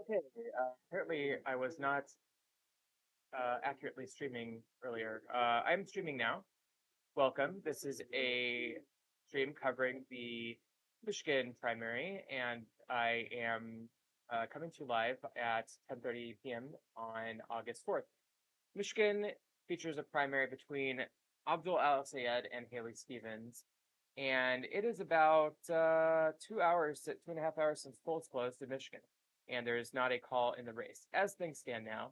Okay, apparently I was not accurately streaming earlier. I'm streaming now. Welcome. This is a stream covering the Michigan primary, and I am coming to you live at 10:30 p.m. on August 4th. Michigan features a primary between Abdul El-Sayed and Haley Stevens, and it is about 2 hours, 2.5 hours since polls closed in Michigan, and there is not a call in the race. As things stand now,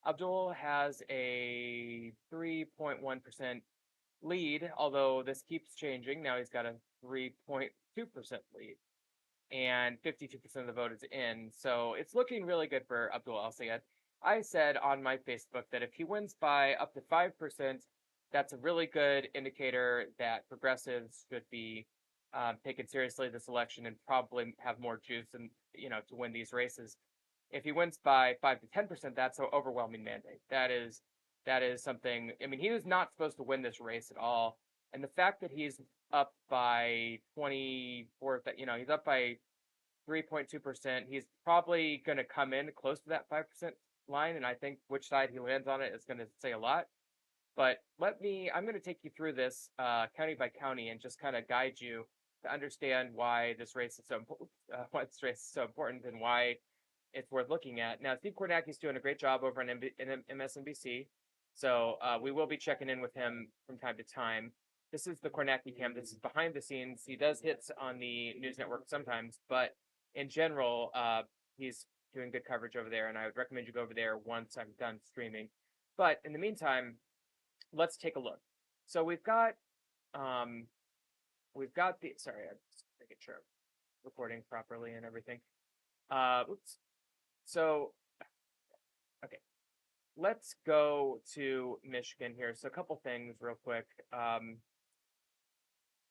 Abdul has a 3.1% lead, although this keeps changing. Now he's got a 3.2% lead, and 52% of the vote is in. So it's looking really good for Abdul El-Sayed. I said on my Facebook that if he wins by up to 5%, that's a really good indicator that progressives should be taken seriously this election and probably have more juice and to win these races. If he wins by 5 to 10%, that's an overwhelming mandate. That is something. I mean, he was not supposed to win this race at all, and the fact that he's up by 24, he's up by 3.2%. He's probably going to come in close to that 5% line, and I think which side he lands on it is going to say a lot. But I'm going to take you through this county by county and just kind of guide you to understand why this race is so important, and why it's worth looking at. Now, Steve Kornacki's doing a great job over on MSNBC, so we will be checking in with him from time to time. This is the Kornacki cam. This is behind the scenes. He does hits on the news network sometimes, but in general, he's doing good coverage over there, and I would recommend you go over there once I'm done streaming. But in the meantime, let's take a look. So um, we've got the sorry, I'm just making sure I'm recording properly and everything. Oops. So okay, let's go to Michigan here. So a couple things real quick.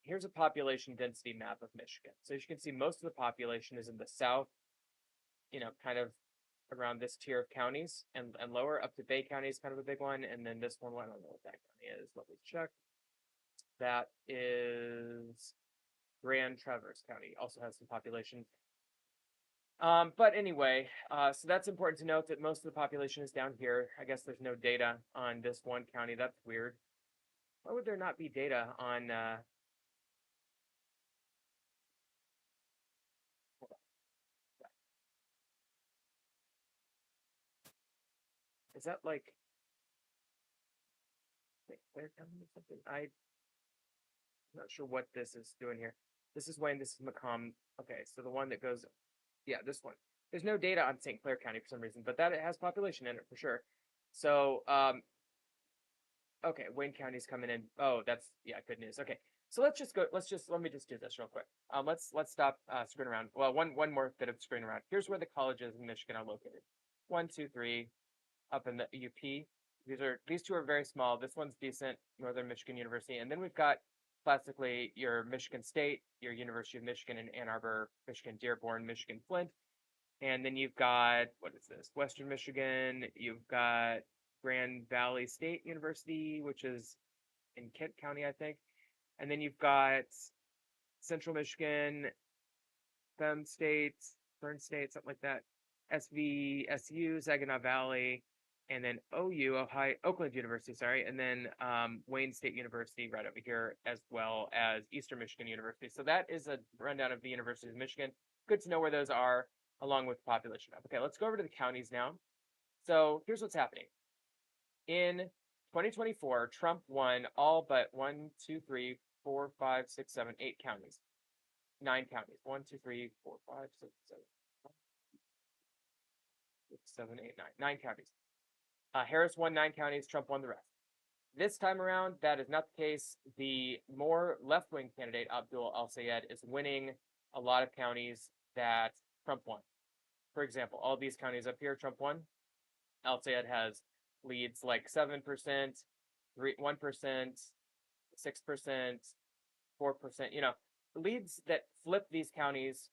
Here's a population density map of Michigan. So as you can see, most of the population is in the south, kind of around this tier of counties, and lower up to Bay County is kind of a big one, and then this one, I don't know what that county is. Let me check. That is Grand Traverse County, also has some population. But anyway, so that's important to note that most of the population is down here. I guess there's no data on this one county. That's weird. Why would there not be data on? Is that like Clare County or something? I'm not sure what this is doing here. This is Wayne. This is Macomb. Okay, so the one that goes, yeah, this one. There's no data on St. Clair County for some reason, but that it has population in it for sure. So okay, Wayne County's coming in. Oh, that's yeah, good news. Okay, so let's just go. Let me just do this real quick. Let's stop screwing around. Well, one more bit of screwing around. Here's where the colleges in Michigan are located. 1, 2, 3, up in the UP. These two are very small. This one's decent, Northern Michigan University, and then we've got classically your Michigan State, your University of Michigan in Ann Arbor, Michigan Dearborn, Michigan Flint, and then you've got, what is this? Western Michigan. You've got Grand Valley State University, which is in Kent County, I think. And then you've got Central Michigan, Fem State, Fern State, something like that. SVSU, Saginaw Valley, and then OU, Ohio, Oakland University, sorry, and then Wayne State University right over here, as well as Eastern Michigan University. So that is a rundown of the universities of Michigan. Good to know where those are, along with the population. Okay, let's go over to the counties now. So here's what's happening. In 2024, Trump won all but 1, 2, 3, 4, 5, 6, 7, 8 counties. 9 counties. 1, 2, 3, 4, 5, 6, 7, 7, 8, 9. 9 counties. Harris won 9 counties. Trump won the rest. This time around, that is not the case. The more left-wing candidate, Abdul El-Sayed, is winning a lot of counties that Trump won. For example, all these counties up here, Trump won. El-Sayed has leads like 7%, 1%, 6%, 4%, leads that flip these counties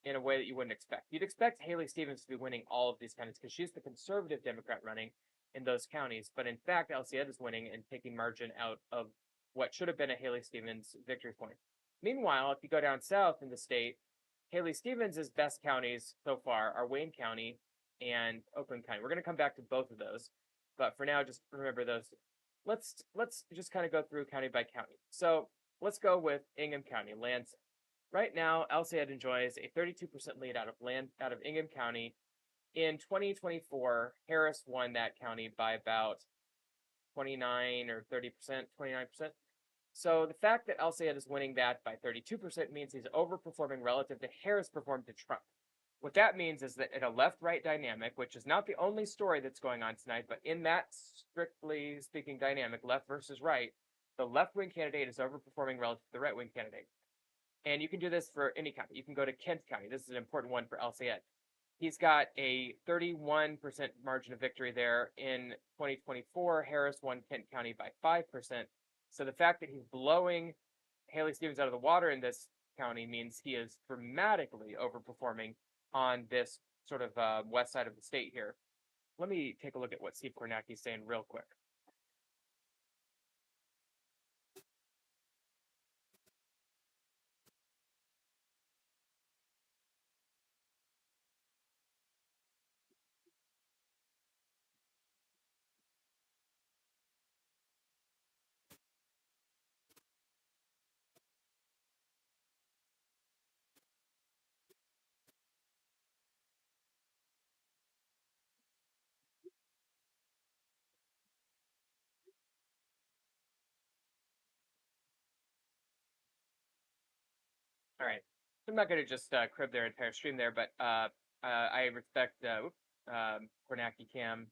in a way that you wouldn't expect. You'd expect Haley Stevens to be winning all of these counties because she's the conservative Democrat running in those counties. But in fact, El-Sayed is winning and taking margin out of what should have been a Haley Stevens victory point. Meanwhile, if you go down south in the state, Haley Stevens' best counties so far are Wayne County and Oakland County. We're going to come back to both of those, but for now, just remember those. Let's just kind of go through county by county. So let's go with Ingham County, Lansing. Right now, El-Sayed enjoys a 32% lead out of Ingham County. In 2024, Harris won that county by about 29 or 30%, 29%. So the fact that El-Sayed is winning that by 32% means he's overperforming relative to Harris performed to Trump. What that means is that in a left-right dynamic, which is not the only story that's going on tonight, but in that strictly speaking dynamic, left versus right, the left-wing candidate is overperforming relative to the right-wing candidate. And you can do this for any county. You can go to Kent County. This is an important one for El-Sayed. He's got a 31% margin of victory there. In 2024, Harris won Kent County by 5%. So the fact that he's blowing Haley Stevens out of the water in this county means he is dramatically overperforming on this sort of west side of the state here. Let me take a look at what Steve Kornacki's saying real quick. All right. I'm not going to just crib their entire stream there, but I respect Kornacki Cam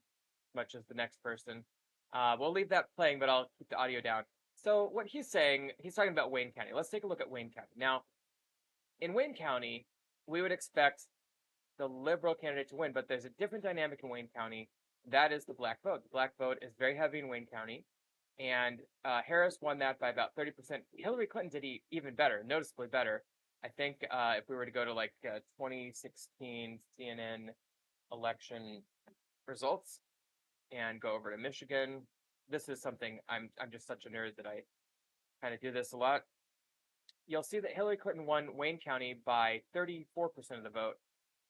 much as the next person. We'll leave that playing, but I'll keep the audio down. So what he's saying, he's talking about Wayne County. Let's take a look at Wayne County. Now, in Wayne County, we would expect the liberal candidate to win, but there's a different dynamic in Wayne County. That is the black vote. The black vote is very heavy in Wayne County, and Harris won that by about 30%. Hillary Clinton did even better, noticeably better. I think if we were to go to like 2016 CNN election results and go over to Michigan, this is something I'm just such a nerd that I kind of do this a lot. You'll see that Hillary Clinton won Wayne County by 34% of the vote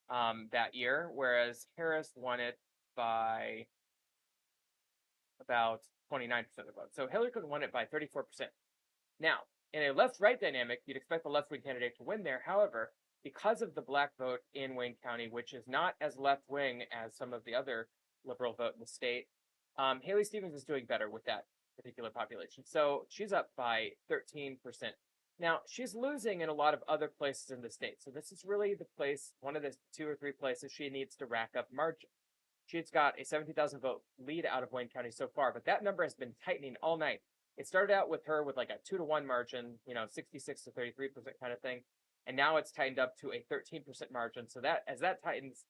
that year, whereas Harris won it by about 29% of the vote. So Hillary Clinton won it by 34%. Now, in a left-right dynamic, you'd expect the left-wing candidate to win there. However, because of the black vote in Wayne County, which is not as left-wing as some of the other liberal vote in the state, Haley Stevens is doing better with that particular population. So she's up by 13%. Now, she's losing in a lot of other places in the state. So this is really the place, one of the 2 or 3 places she needs to rack up margin. She's got a 17,000 vote lead out of Wayne County so far, but that number has been tightening all night. It started out with her with like a 2-to-1 margin, 66 to 33% kind of thing. And now it's tightened up to a 13% margin. So that as that tightens,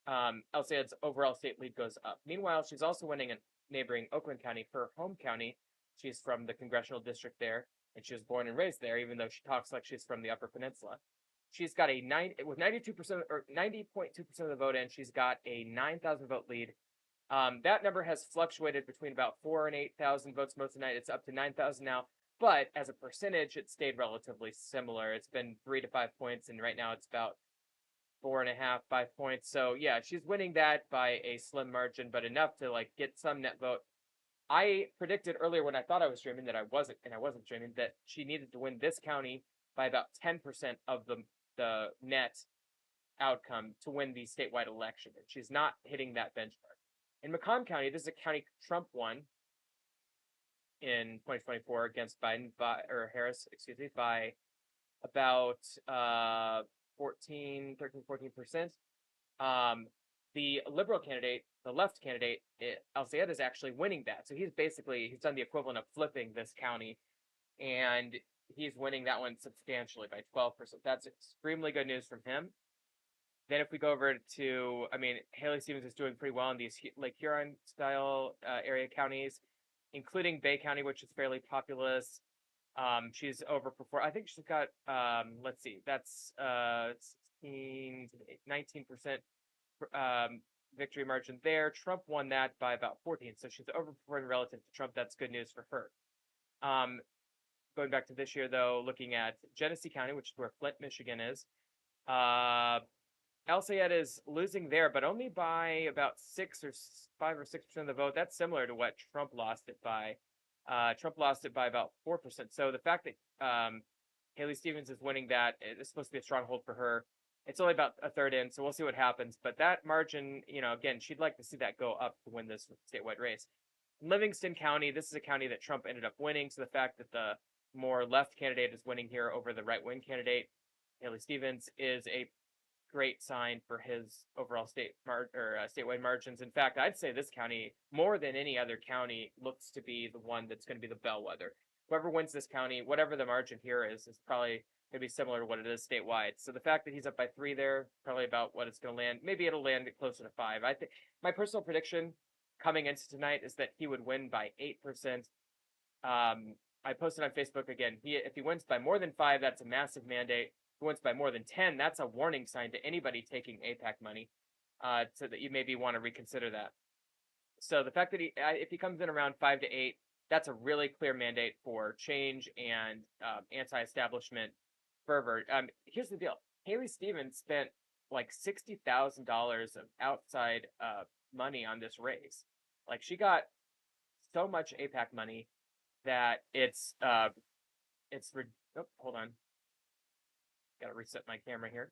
El-Sayed's overall state lead goes up. Meanwhile, she's also winning in neighboring Oakland County, her home county. She's from the congressional district there, and she was born and raised there, even though she talks like she's from the Upper Peninsula. She's got a 92% or 90.2% of the vote in. She's got a 9,000 vote lead. That number has fluctuated between about 4,000 and 8,000 votes most of the night. It's up to 9,000 now, but as a percentage, it stayed relatively similar. It's been 3 to 5 points, and right now it's about 4.5, 5 points. So yeah, she's winning that by a slim margin, but enough to like get some net vote. I predicted earlier when I thought I was streaming that I wasn't streaming, that she needed to win this county by about 10% of the net outcome to win the statewide election. And she's not hitting that benchmark. In Macomb County, this is a county Trump won in 2024 against Harris, by about 13, 14%. The liberal candidate, the left candidate, El-Sayed, is actually winning that. So he's done the equivalent of flipping this county, and he's winning that one substantially by 12%. That's extremely good news from him. Then if we go over to, Haley Stevens is doing pretty well in these Lake Huron style area counties, including Bay County, which is fairly populous. She's overperformed. I think she's got, let's see, that's 16, 19% victory margin there. Trump won that by about 14, so she's overperforming relative to Trump. That's good news for her. Going back to this year, though, looking at Genesee County, which is where Flint, Michigan is, Uh, El-Sayed is losing there, but only by about 5 or 6% of the vote. That's similar to what Trump lost it by. Trump lost it by about 4%. So the fact that Haley Stevens is winning that is supposed to be a stronghold for her. It's only about a third in, so we'll see what happens. But that margin, again, she'd like to see that go up to win this statewide race. Livingston County, this is a county that Trump ended up winning, so the fact that the more left candidate is winning here over the right wing candidate, Haley Stevens, is a great sign for his overall statewide margins. In fact, I'd say this county, more than any other county, looks to be the one that's going to be the bellwether. Whoever wins this county, whatever the margin here is probably going to be similar to what it is statewide. So the fact that he's up by 3 there, probably about what it's going to land. Maybe it'll land closer to 5. I think my personal prediction coming into tonight is that he would win by 8%. I posted on Facebook again. If he wins by more than 5, that's a massive mandate. If he wins by more than 10, that's a warning sign to anybody taking AIPAC money, so that you maybe want to reconsider that. So the fact that if he comes in around 5 to 8, that's a really clear mandate for change and anti-establishment fervor. Here's the deal: Haley Stevens spent like $60,000 of outside money on this race. Like, she got so much AIPAC money that it's oh, hold on, gotta reset my camera here.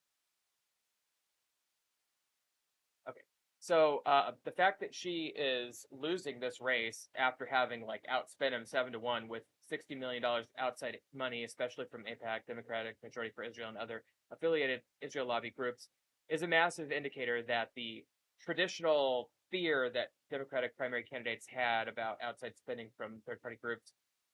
Okay, so the fact that she is losing this race after having like outspent him 7-1 with $60 million outside money, especially from AIPAC, Democratic Majority for Israel, and other affiliated Israel lobby groups, is a massive indicator that the traditional fear that Democratic primary candidates had about outside spending from third-party groups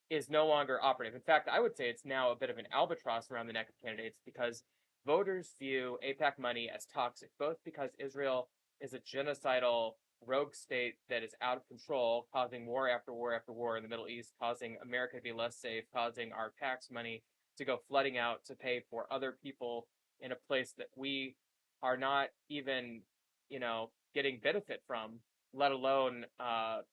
is no longer operative. In fact, I would say it's now a bit of an albatross around the neck of candidates because voters view AIPAC money as toxic, both because Israel is a genocidal rogue state that is out of control, causing war after war after war in the Middle East, causing America to be less safe, causing our tax money to go flooding out to pay for other people in a place that we are not even, getting benefit from, let alone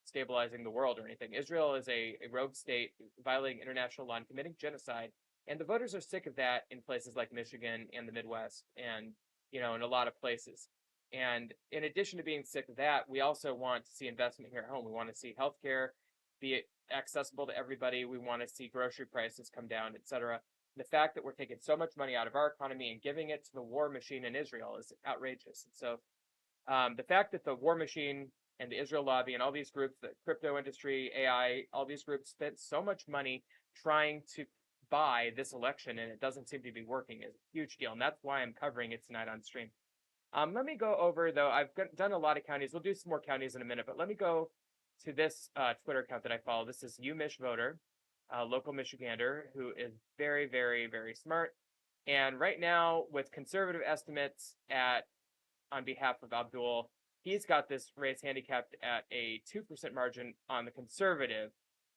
stabilizing the world or anything. Israel is a rogue state violating international law and committing genocide, and the voters are sick of that in places like Michigan and the Midwest, and in a lot of places. And in addition to being sick of that, we also want to see investment here at home. We want to see healthcare be accessible to everybody. We want to see grocery prices come down, etc. The fact that we're taking so much money out of our economy and giving it to the war machine in Israel is outrageous. And so the fact that the war machine and the Israel lobby and all these groups, the crypto industry, AI, all these groups spent so much money trying to buy this election and it doesn't seem to be working is a huge deal. And that's why I'm covering it tonight on stream. Let me go over, though. I've done a lot of counties. We'll do some more counties in a minute, but let me go to this Twitter account that I follow. This is UMichVoter, a local Michigander who is very, very, very smart. And right now, with conservative estimates on behalf of Abdul, he's got this race handicapped at a 2% margin on the conservative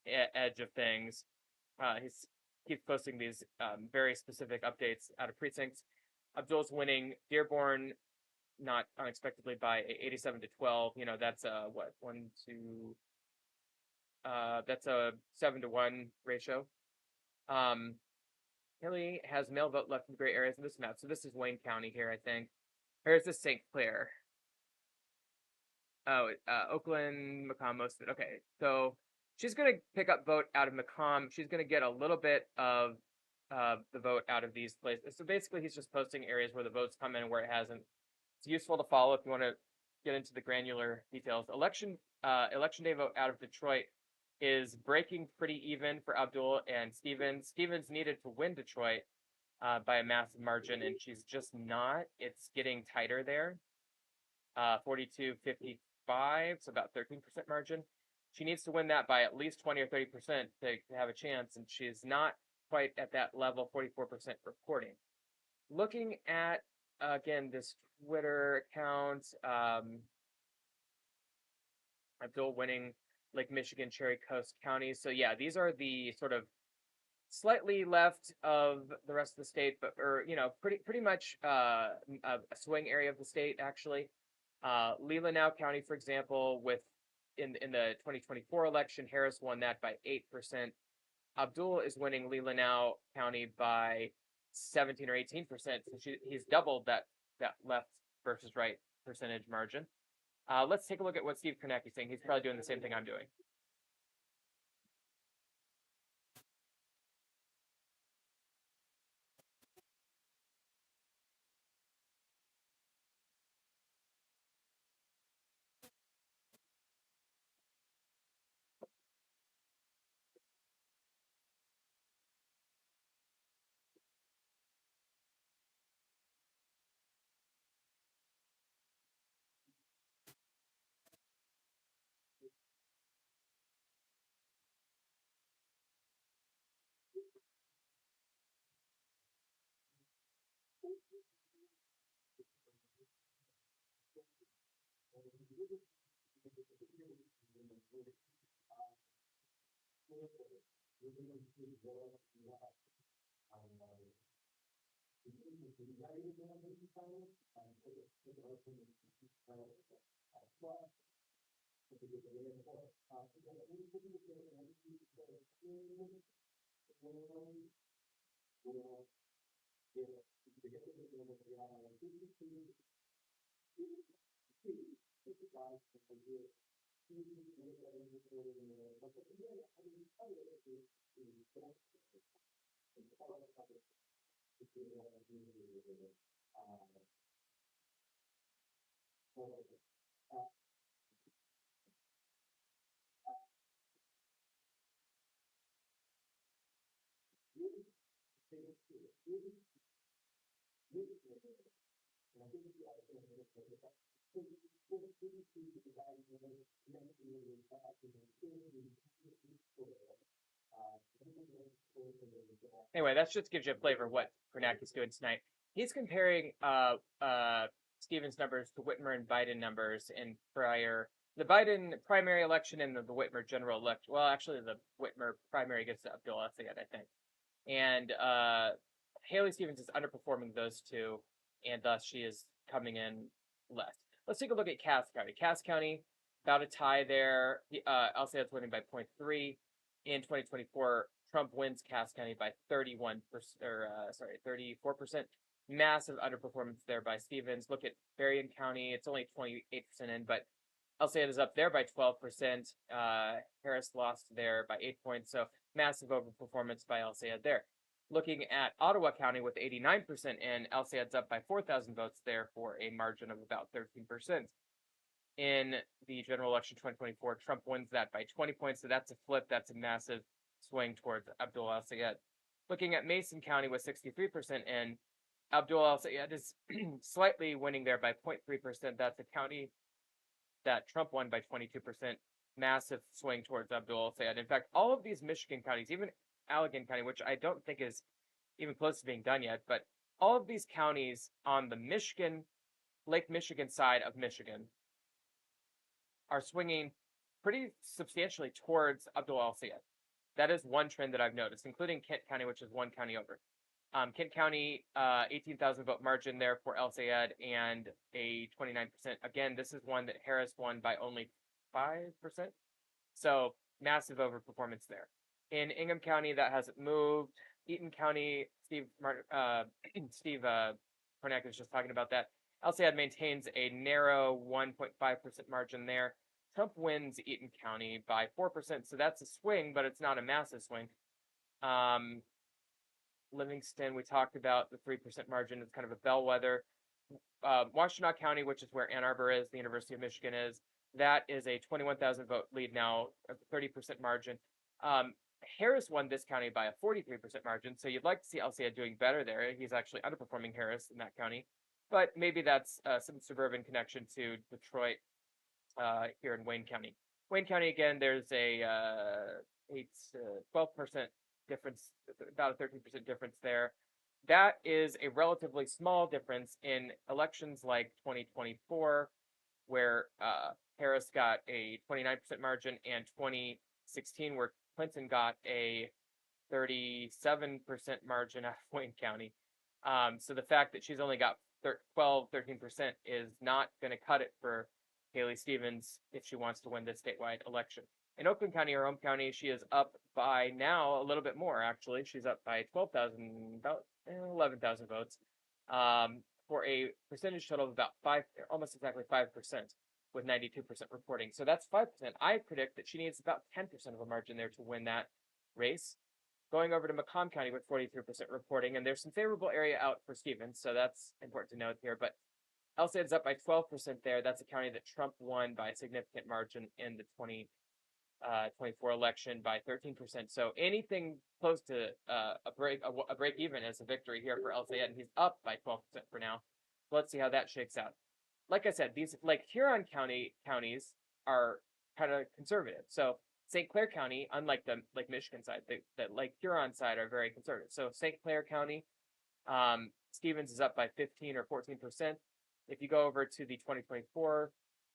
edge of things. He keeps posting these very specific updates out of precincts. Abdul's winning Dearborn, not unexpectedly, by 87-12. That's a that's a 7-1 ratio. Haley has mail vote left in gray areas in this map. So this is Wayne County here, I think. Or is this St. Clair? Oh, Oakland, Macomb, most of it. Okay, so she's going to pick up vote out of Macomb. She's going to get a little bit of the vote out of these places. So basically, he's just posting areas where the votes come in and where it hasn't. It's useful to follow if you want to get into the granular details. Election day vote out of Detroit is breaking pretty even for Abdul and Stevens. Stevens needed to win Detroit by a massive margin, and she's just not. It's getting tighter there. 42-55, so about 13% margin. She needs to win that by at least 20 or 30% to have a chance, and she's not quite at that level, 44% reporting. Looking at, again, this Twitter account, Abdul winning Lake Michigan, Cherry Coast counties. So yeah, these are the sort of slightly left of the rest of the state, but pretty much a swing area of the state, actually. Leelanau County, for example, in the 2024 election, Harris won that by 8%. Abdul is winning Leelanau County by 17 or 18%. So he's doubled that left versus right percentage margin. Let's take a look at what Steve Kornacki's saying. He's probably doing the same thing I'm doing. Anyway, that just gives you a flavor of what Kornacki's doing tonight. He's comparing Stevens numbers to Whitmer and Biden numbers in the Biden primary election and the Whitmer general election. Well, actually, the Whitmer primary gets to Abdul El-Sayed, I think. And Haley Stevens is underperforming those two, and thus she is coming in less. Let's take a look at Cass County. Cass County, about a tie there. El-Sayed's winning by 0.3. In 2024, Trump wins Cass County by 31%, 34%. Massive underperformance there by Stevens. Look at Berrien County; it's only 28% in, but El-Sayed is up there by 12%. Harris lost there by 8 points, so massive overperformance by El-Sayed there. Looking at Ottawa County with 89% in, El-Sayed's up by 4,000 votes there for a margin of about 13%. In the general election 2024, Trump wins that by 20 points, so that's a flip. That's a massive swing towards Abdul El-Sayed. Looking at Mason County with 63% in, Abdul El-Sayed is slightly winning there by 0.3%. That's a county that Trump won by 22%. Massive swing towards Abdul El-Sayed. In fact, all of these Michigan counties, even Allegan County, which I don't think is even close to being done yet, but all of these counties on the Lake Michigan side of Michigan are swinging pretty substantially towards Abdul El-Sayed. That is one trend that I've noticed, including Kent County, which is one county over. Kent County, 18,000 vote margin there for El-Sayed and a 29%. Again, this is one that Harris won by only 5%. So massive overperformance there. In Ingham County, that hasn't moved. Eaton County, Steve Kornacki was just talking about that. El-Sayed maintains a narrow 1.5% margin there. Trump wins Eaton County by 4%, so that's a swing, but it's not a massive swing. Livingston, we talked about the 3% margin. It's kind of a bellwether. Washtenaw County, which is where Ann Arbor is, the University of Michigan is, that is a 21,000 vote lead now, a 30% margin. Harris won this county by a 43% margin, so you'd like to see El-Sayed doing better there. He's actually underperforming Harris in that county, but maybe that's some suburban connection to Detroit here in Wayne County. Wayne County, again, there's a 12% difference, about a 13% difference there. That is a relatively small difference in elections like 2024, where Harris got a 29% margin, and 2016, where Clinton got a 37% margin out of Wayne County. So the fact that she's only got 13% is not going to cut it for Haley Stevens if she wants to win this statewide election. In Oakland County, her home county, she is up by now a little bit more, actually. She's up by 12,000, about 11,000 votes, for a percentage total of about almost exactly 5%, with 92% reporting. So that's 5%. I predict that she needs about 10% of a margin there to win that race. Going over to Macomb County with 43% reporting, and there's some favorable area out for Stevens, so that's important to note here. But El-Sayed's up by 12% there. That's a county that Trump won by a significant margin in the 2024 election by 13%. So anything close to a break even is a victory here for El-Sayed, and he's up by 12% for now. So let's see how that shakes out. Like I said, these like Huron counties are kind of conservative. So St. Clair County, unlike the Lake Michigan side, the Lake Huron side are very conservative. So St. Clair County, Stevens is up by 15 or 14%. If you go over to the 2024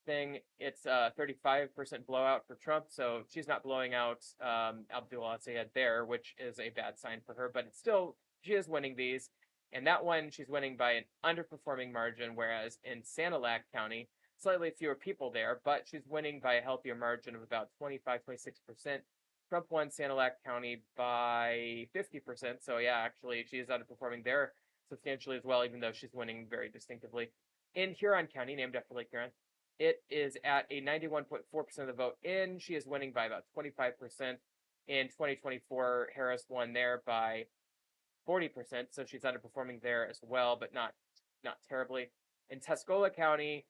thing, it's a 35% blowout for Trump. So she's not blowing out Abdul El-Sayed there, which is a bad sign for her. But it's still, she is winning these. And that one, she's winning by an underperforming margin, whereas in Sanilac County, slightly fewer people there, but she's winning by a healthier margin of about 25, 26%. Trump won Sanilac County by 50%. So yeah, actually, she is underperforming there substantially as well, even though she's winning very distinctively. In Huron County, named after Lake Huron, it is at a 91.4% of the vote in. She is winning by about 25%. In 2024, Harris won there by 40%, so she's underperforming there as well, but not terribly. In Tuscola County,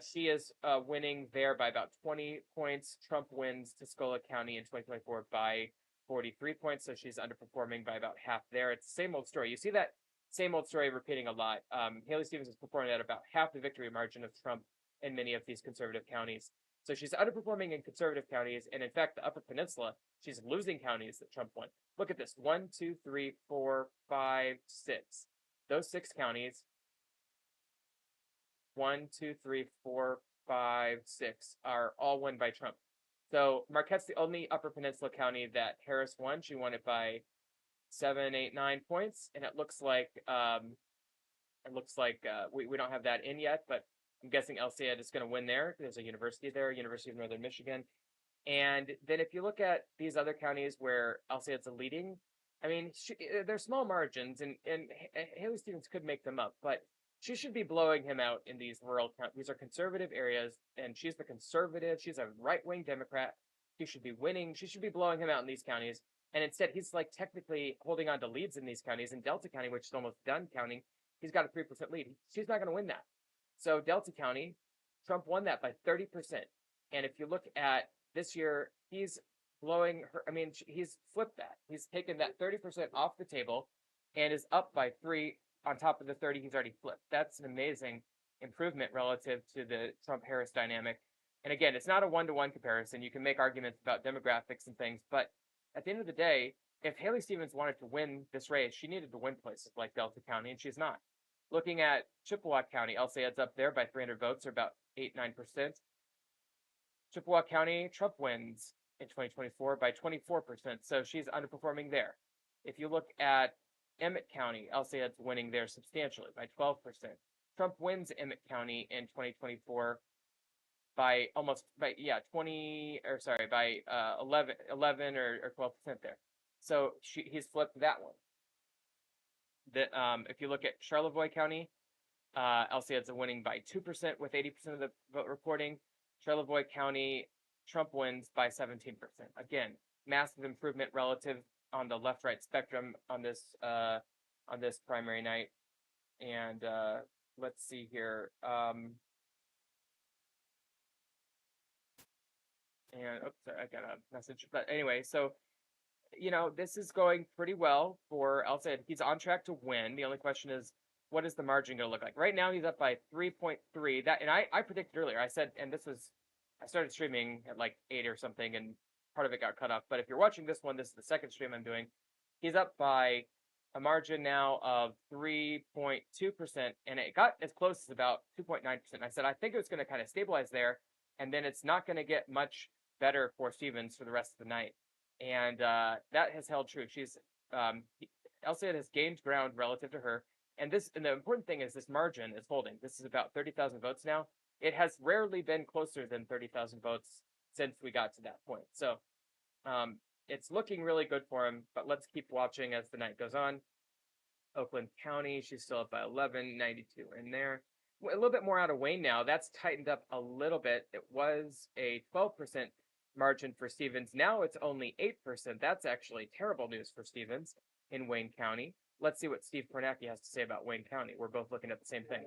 she is winning there by about 20 points. Trump wins Tuscola County in 2024 by 43 points, so she's underperforming by about half there. It's the same old story. You see that same old story repeating a lot. Haley Stevens is performing at about half the victory margin of Trump in many of these conservative counties. So she's underperforming in conservative counties, and in fact, the Upper Peninsula, she's losing counties that Trump won. Look at this: 1, 2, 3, 4, 5, 6. Those 6 counties. 1, 2, 3, 4, 5, 6 are all won by Trump. So Marquette's the only Upper Peninsula county that Harris won. She won it by 7, 8, 9 points, and it looks like we don't have that in yet, but I'm guessing El-Sayed is going to win there. There's a university there, University of Northern Michigan. And then if you look at these other counties where El-Sayed's leading, I mean, they're small margins, and Haley Stevens could make them up, but she should be blowing him out in these rural counties. These are conservative areas, and she's the conservative. She's a right-wing Democrat. She should be winning. She should be blowing him out in these counties. And instead, he's like technically holding on to leads in these counties. In Delta County, which is almost done counting, he's got a 3% lead. She's not going to win that. So Delta County, Trump won that by 30%. And if you look at this year, he's blowing her. I mean, he's flipped that. He's taken that 30% off the table and is up by 3 on top of the 30 he's already flipped. That's an amazing improvement relative to the Trump-Harris dynamic. And again, it's not a one-to-one comparison. You can make arguments about demographics and things, but at the end of the day, if Haley Stevens wanted to win this race, she needed to win places like Delta County, and she's not. Looking at Chippewa County, El-Sayed's up there by 300 votes, or about 8-9%. Chippewa County, Trump wins in 2024 by 24%, so she's underperforming there. If you look at Emmett County, El-Sayed's winning there substantially by 12%. Trump wins Emmett County in 2024 by 11 or 12% there. So he's flipped that one. If you look at Charlevoix County, El-Sayed's winning by 2% with 80% of the vote reporting. Charlevoix County, Trump wins by 17%. Again, massive improvement relative on the left-right spectrum on this primary night. And let's see here. Oops, sorry, I got a message. But anyway, so this is going pretty well for El-Sayed. He's on track to win. The only question is, what is the margin going to look like? Right now, he's up by 3.3. And I predicted earlier. I said, and I started streaming at like 8 or something, and part of it got cut off. But if you're watching this one, this is the second stream I'm doing. He's up by a margin now of 3.2%, and it got as close as about 2.9%. I said I think it was going to kind of stabilize there, and then it's not going to get much better for Stevens for the rest of the night. And that has held true. El-Sayed has gained ground relative to her, and the important thing is this margin is holding. This is about 30,000 votes now. It has rarely been closer than 30,000 votes since we got to that point. So it's looking really good for him, but let's keep watching as the night goes on. Oakland County, she's still up by 11, 92 in there. A little bit more out of Wayne now. That's tightened up a little bit. It was a 12% margin for Stevens. Now it's only 8%. That's actually terrible news for Stevens in Wayne County. Let's see what Steve Kornacki has to say about Wayne County. We're both looking at the same thing.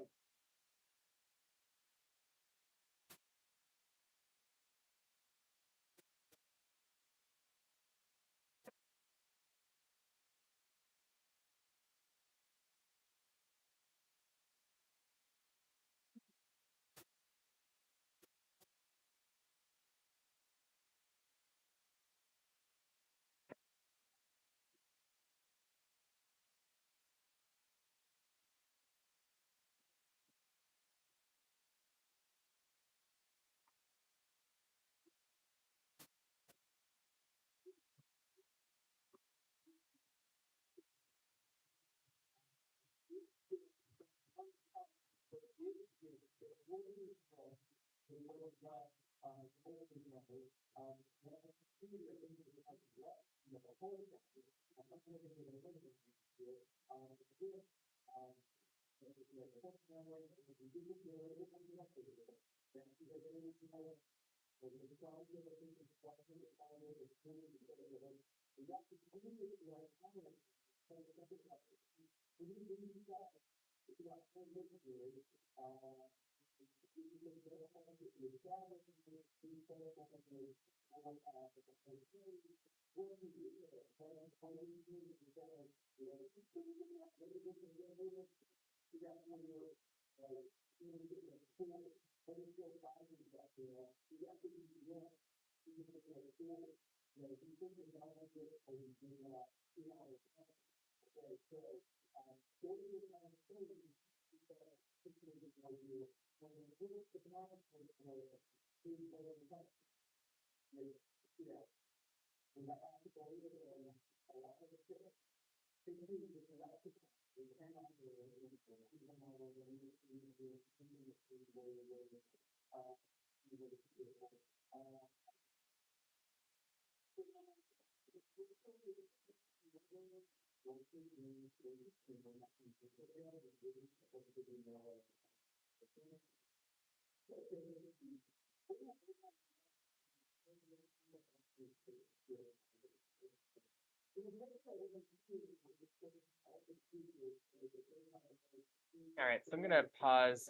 All right, so I'm gonna pause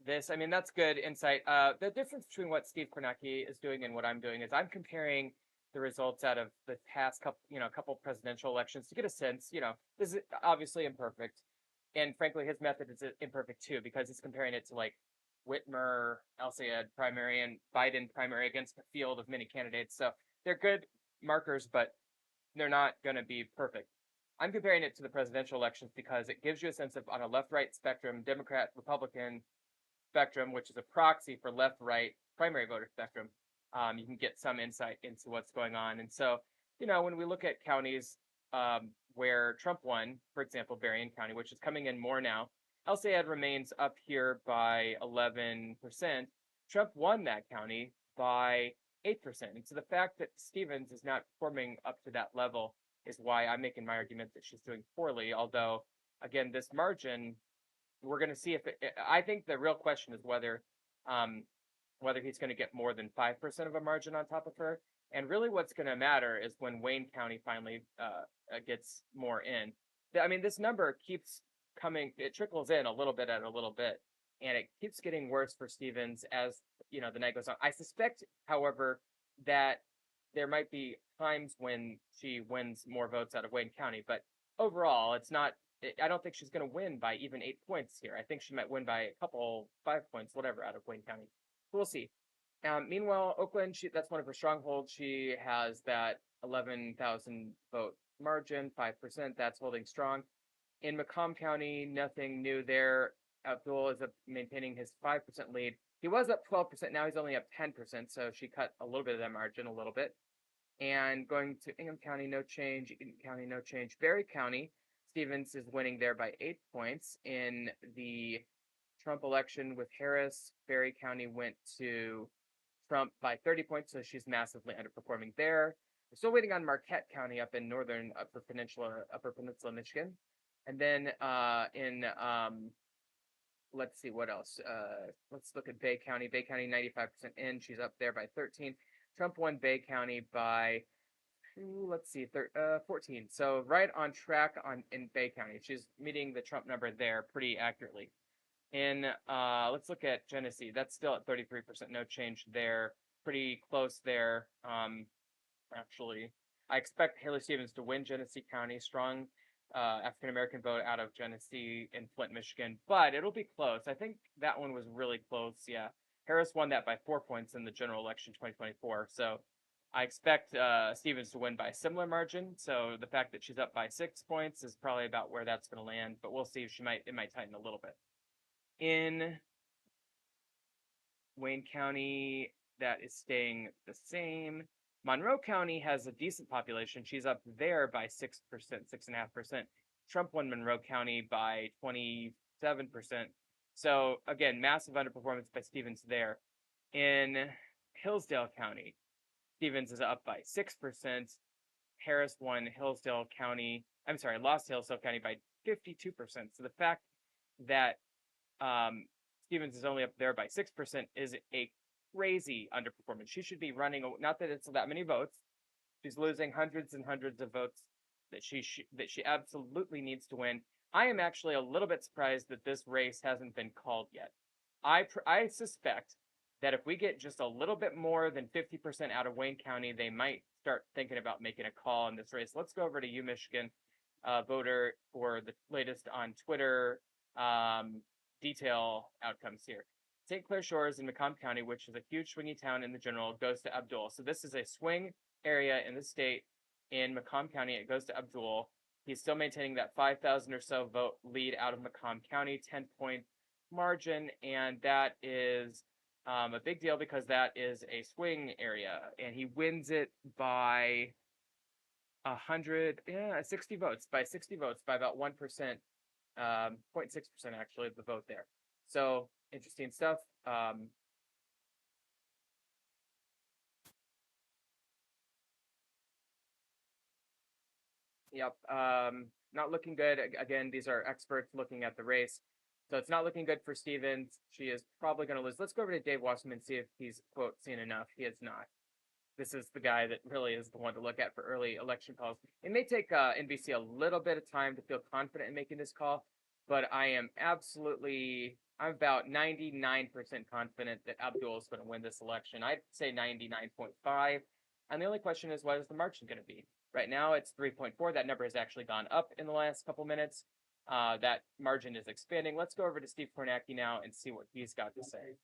this. I mean, that's good insight. The difference between what Steve Kornacki is doing and what I'm doing is I'm comparing the results out of the past couple presidential elections to get a sense. This is obviously imperfect, and frankly, his method is imperfect too because he's comparing it to like Whitmer, El-Sayed primary, and Biden primary against a field of many candidates. So they're good markers, but they're not going to be perfect. I'm comparing it to the presidential elections because it gives you a sense of on a left-right spectrum, Democrat, Republican spectrum, which is a proxy for left-right primary voter spectrum. You can get some insight into what's going on. And so, when we look at counties where Trump won, for example, Berrien County, which is coming in more now, El-Sayed remains up here by 11%. Trump won that county by 8%. And so the fact that Stevens is not performing up to that level is why I'm making my argument that she's doing poorly. Although, again, this margin, we're going to see if I think the real question is um, whether he's going to get more than 5% of a margin on top of her. And really, what's going to matter is when Wayne County finally gets more in. I mean, this number keeps coming; it trickles in a little bit at a little bit, and it keeps getting worse for Stevens as the night goes on. I suspect, however, that there might be times when she wins more votes out of Wayne County, but overall, it's not. I don't think she's going to win by even 8 points here. I think she might win by a couple, 5 points, whatever, out of Wayne County. We'll see. Meanwhile, Oakland, that's one of her strongholds. She has that 11,000 vote margin, 5%. That's holding strong. In Macomb County, nothing new there. Abdul is maintaining his 5% lead. He was up 12%. Now he's only up 10%. So she cut a little bit of that margin, a little bit. And going to Ingham County, no change. Eaton County, no change. Berry County, Stevens is winning there by 8 points. In the Trump election with Harris, Berry County went to Trump by 30 points, so she's massively underperforming there. We're still waiting on Marquette County up in northern Upper Peninsula, Michigan. And then in let's see what else. Let's look at Bay County. Bay County 95% in. She's up there by 13. Trump won Bay County by let's see, 14. So right on track in Bay County. She's meeting the Trump number there pretty accurately. In let's look at Genesee. That's still at 33%. No change there. Pretty close there. Actually, I expect Haley Stevens to win Genesee County. Strong African American vote out of Genesee and Flint, Michigan, but it'll be close. I think that one was really close. Yeah, Harris won that by 4 points in the general election 2024. So I expect Stevens to win by a similar margin. So the fact that she's up by 6 points is probably about where that's going to land. But we'll see. It might tighten a little bit. In Wayne County, that is staying the same. Monroe County has a decent population. She's up there by 6%, 6.5%. Trump won Monroe County by 27%. So again, massive underperformance by Stevens there. In Hillsdale County, Stevens is up by 6%. Harris won lost Hillsdale County by 52%. So the fact that Stevens is only up there by 6% is a crazy underperformance. She should be running. Not that it's that many votes. She's losing hundreds and hundreds of votes that she absolutely needs to win. I am actually a little bit surprised that this race hasn't been called yet. I suspect that if we get just a little bit more than 50% out of Wayne County, they might start thinking about making a call in this race. Let's go over to you, Michigan voter, for the latest on Twitter detail outcomes here. St. Clair Shores in Macomb County, which is a huge swingy town in the general, goes to Abdul. So this is a swing area in the state in Macomb County. It goes to Abdul. He's still maintaining that 5,000 or so vote lead out of Macomb County, 10-point margin, and that is a big deal because that is a swing area, and he wins it by 60 votes, by about 1%, 0.6% actually of the vote there. So interesting stuff. Yep. Not looking good. Again, these are experts looking at the race. So it's not looking good for Stevens. She is probably going to lose. Let's go over to Dave Wasserman, see if he's, quote, seen enough. He has not. This is the guy that really is the one to look at for early election calls. It may take NBC a little bit of time to feel confident in making this call, but I'm about 99% confident that Abdul is going to win this election. I'd say 99.5. And the only question is, what is the margin going to be? Right now, it's 3.4. That number has actually gone up in the last couple minutes. That margin is expanding. Let's go over to Steve Kornacki now and see what he's got to say.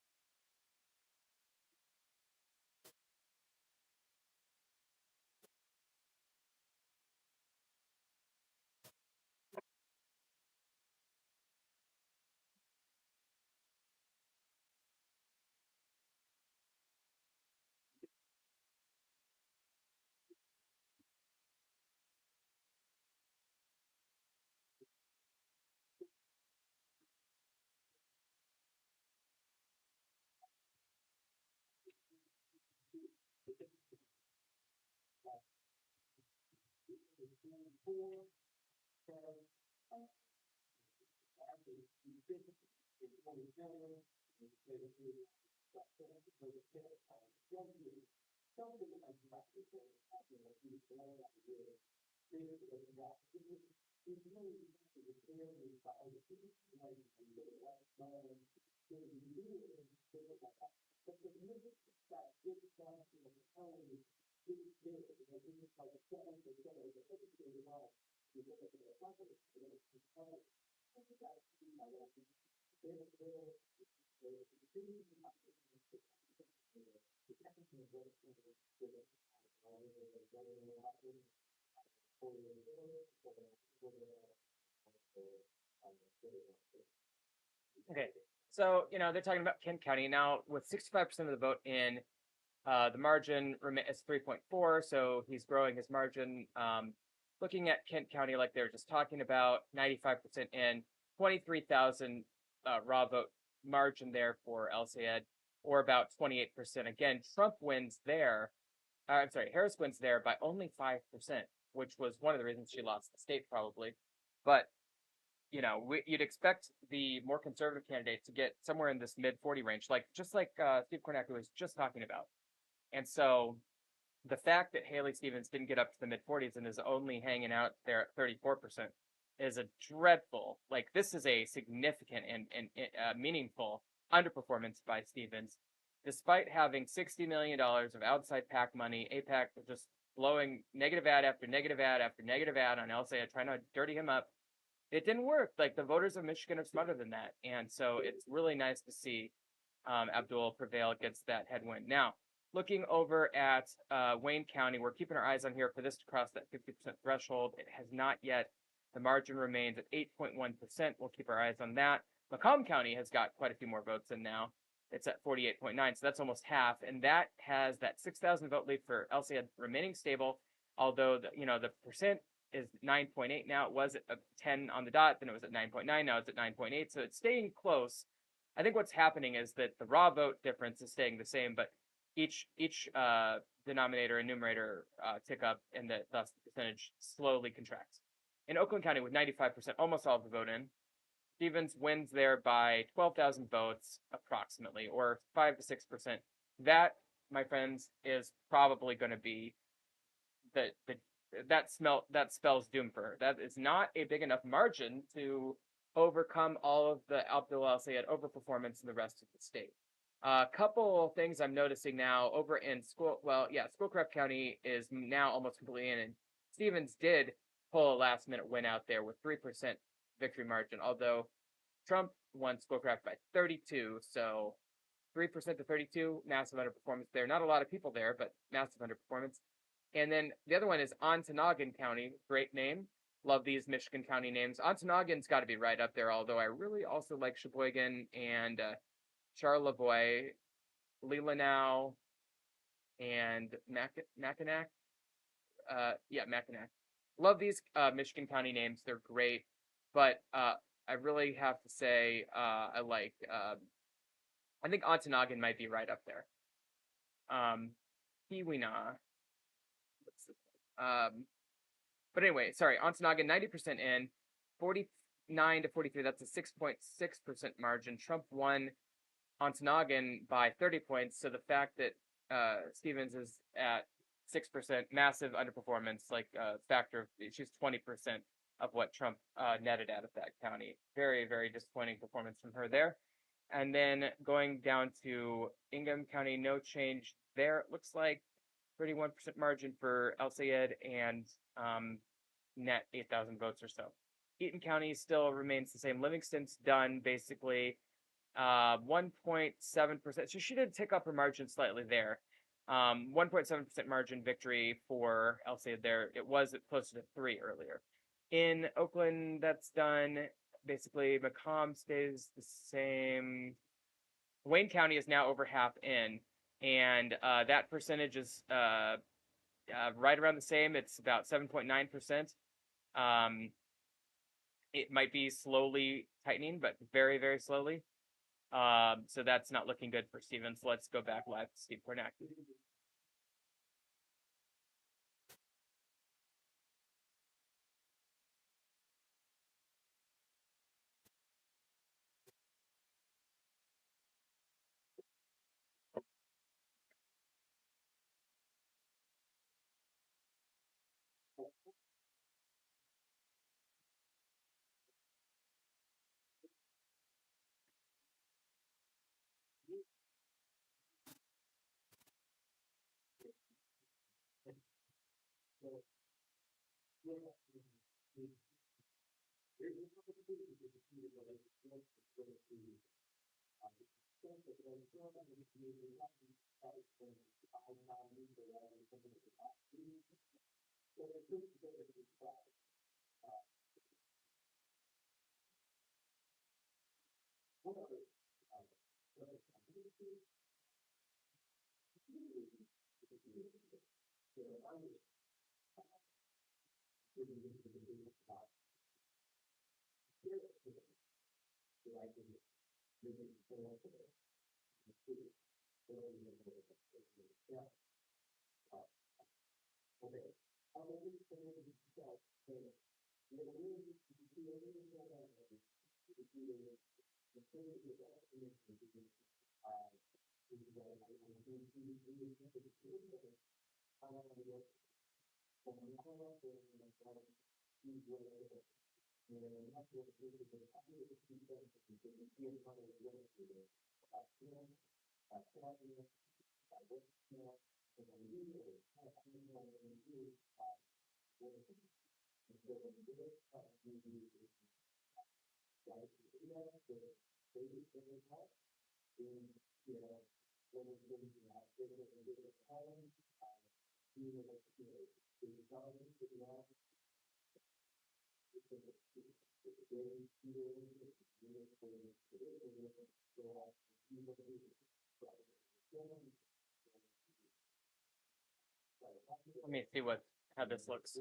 Okay, so they're talking about Kent County now with 65% of the vote in. The margin is 3.4, so he's growing his margin. Looking at Kent County, like they were just talking about, 95% in, 23,000 raw vote margin there for El-Sayed. or about 28%. Again, Trump wins there. I'm sorry, Harris wins there by only 5%, which was one of the reasons she lost the state, probably. But you'd expect the more conservative candidate to get somewhere in this mid 40 range, just like Steve Kornacki was just talking about. And so the fact that Haley Stevens didn't get up to the mid 40s and is only hanging out there at 34% is a dreadful, this is a significant and meaningful underperformance by Stevens, despite having $60 million of outside PAC money. Aipac just blowing negative ad after negative ad after negative ad on El-Sayed, trying to dirty him up. It didn't work. The voters of Michigan are smarter than that. And so it's really nice to see Abdul prevail against that headwind. Now, looking over at Wayne County, we're keeping our eyes on here for this to cross that 50% threshold. It has not yet. The margin remains at 8.1%. We'll keep our eyes on that. Macomb County has got quite a few more votes in now. It's at 48.9, so that's almost half, and that has that 6,000 vote lead for El-Sayed remaining stable. Although the percent is 9.8 now. It was at 10 on the dot, then it was at 9.9. Now it's at 9.8, so it's staying close. I think what's happening is that the raw vote difference is staying the same, but each denominator and numerator tick up, and thus the percentage slowly contracts. In Oakland County, with 95%, almost all of the vote in, Stevens wins there by 12,000 votes approximately, or 5 to 6%. That, my friends, is probably going to be that spells doom for her. That is not a big enough margin to overcome all of the Abdul El-Sayed overperformance in the rest of the state. A couple things I'm noticing now over in Schoolcraft County is now almost completely in, and Stevens did pull a last-minute win out there with 3% victory margin, although Trump won Schoolcraft by 32, so 3% to 32, massive underperformance there. Not a lot of people there, but massive underperformance. And then the other one is Ontonagon County. Great name. Love these Michigan County names. Ontonagon's got to be right up there, although I really also like Sheboygan and Charlevoix, Leelanau, and Mackinac. Mackinac. Love these Michigan County names. They're great. But I really have to say I think Ontonagon might be right up there. Keweenaw. But anyway, sorry, Ontonagon 90% in, 49 to 43. That's a 6.6% margin. Trump won Ontonagon by 30 points. So the fact that Stevens is at 6%, massive underperformance, factor of she's 20% of what Trump netted out of that county. Very, very disappointing performance from her there. And then going down to Ingham County, no change there. It looks like 31% margin for El-Sayed and net 8,000 votes or so. Eaton County still remains the same. Livingston's done basically 1.7%. So she did tick up her margin slightly there. 1.7% margin victory for El-Sayed there. It was closer to 3 earlier. In Oakland, that's done. Basically, Macomb stays the same. Wayne County is now over half in, and that percentage is right around the same. It's about 7.9%. It might be slowly tightening, but very, very slowly. So that's not looking good for Stevens. Let's go back live to Steve Kornacki. Let me see what how this looks.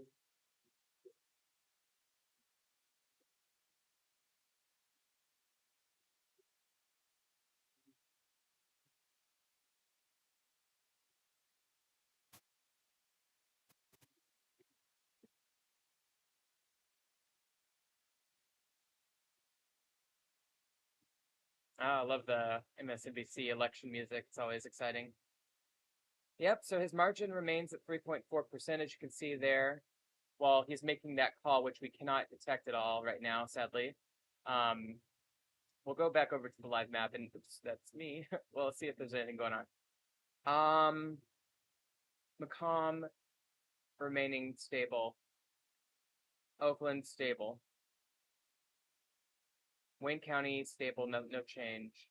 I love the MSNBC election music. It's always exciting. Yep, so his margin remains at 3.4%, as you can see there, while he's making that call, which we cannot detect at all right now, sadly. Um, we'll go back over to the live map, and oops, that's me. Well, let's see if there's anything going on. Macomb remaining stable. Oakland stable. Wayne County stable, no change.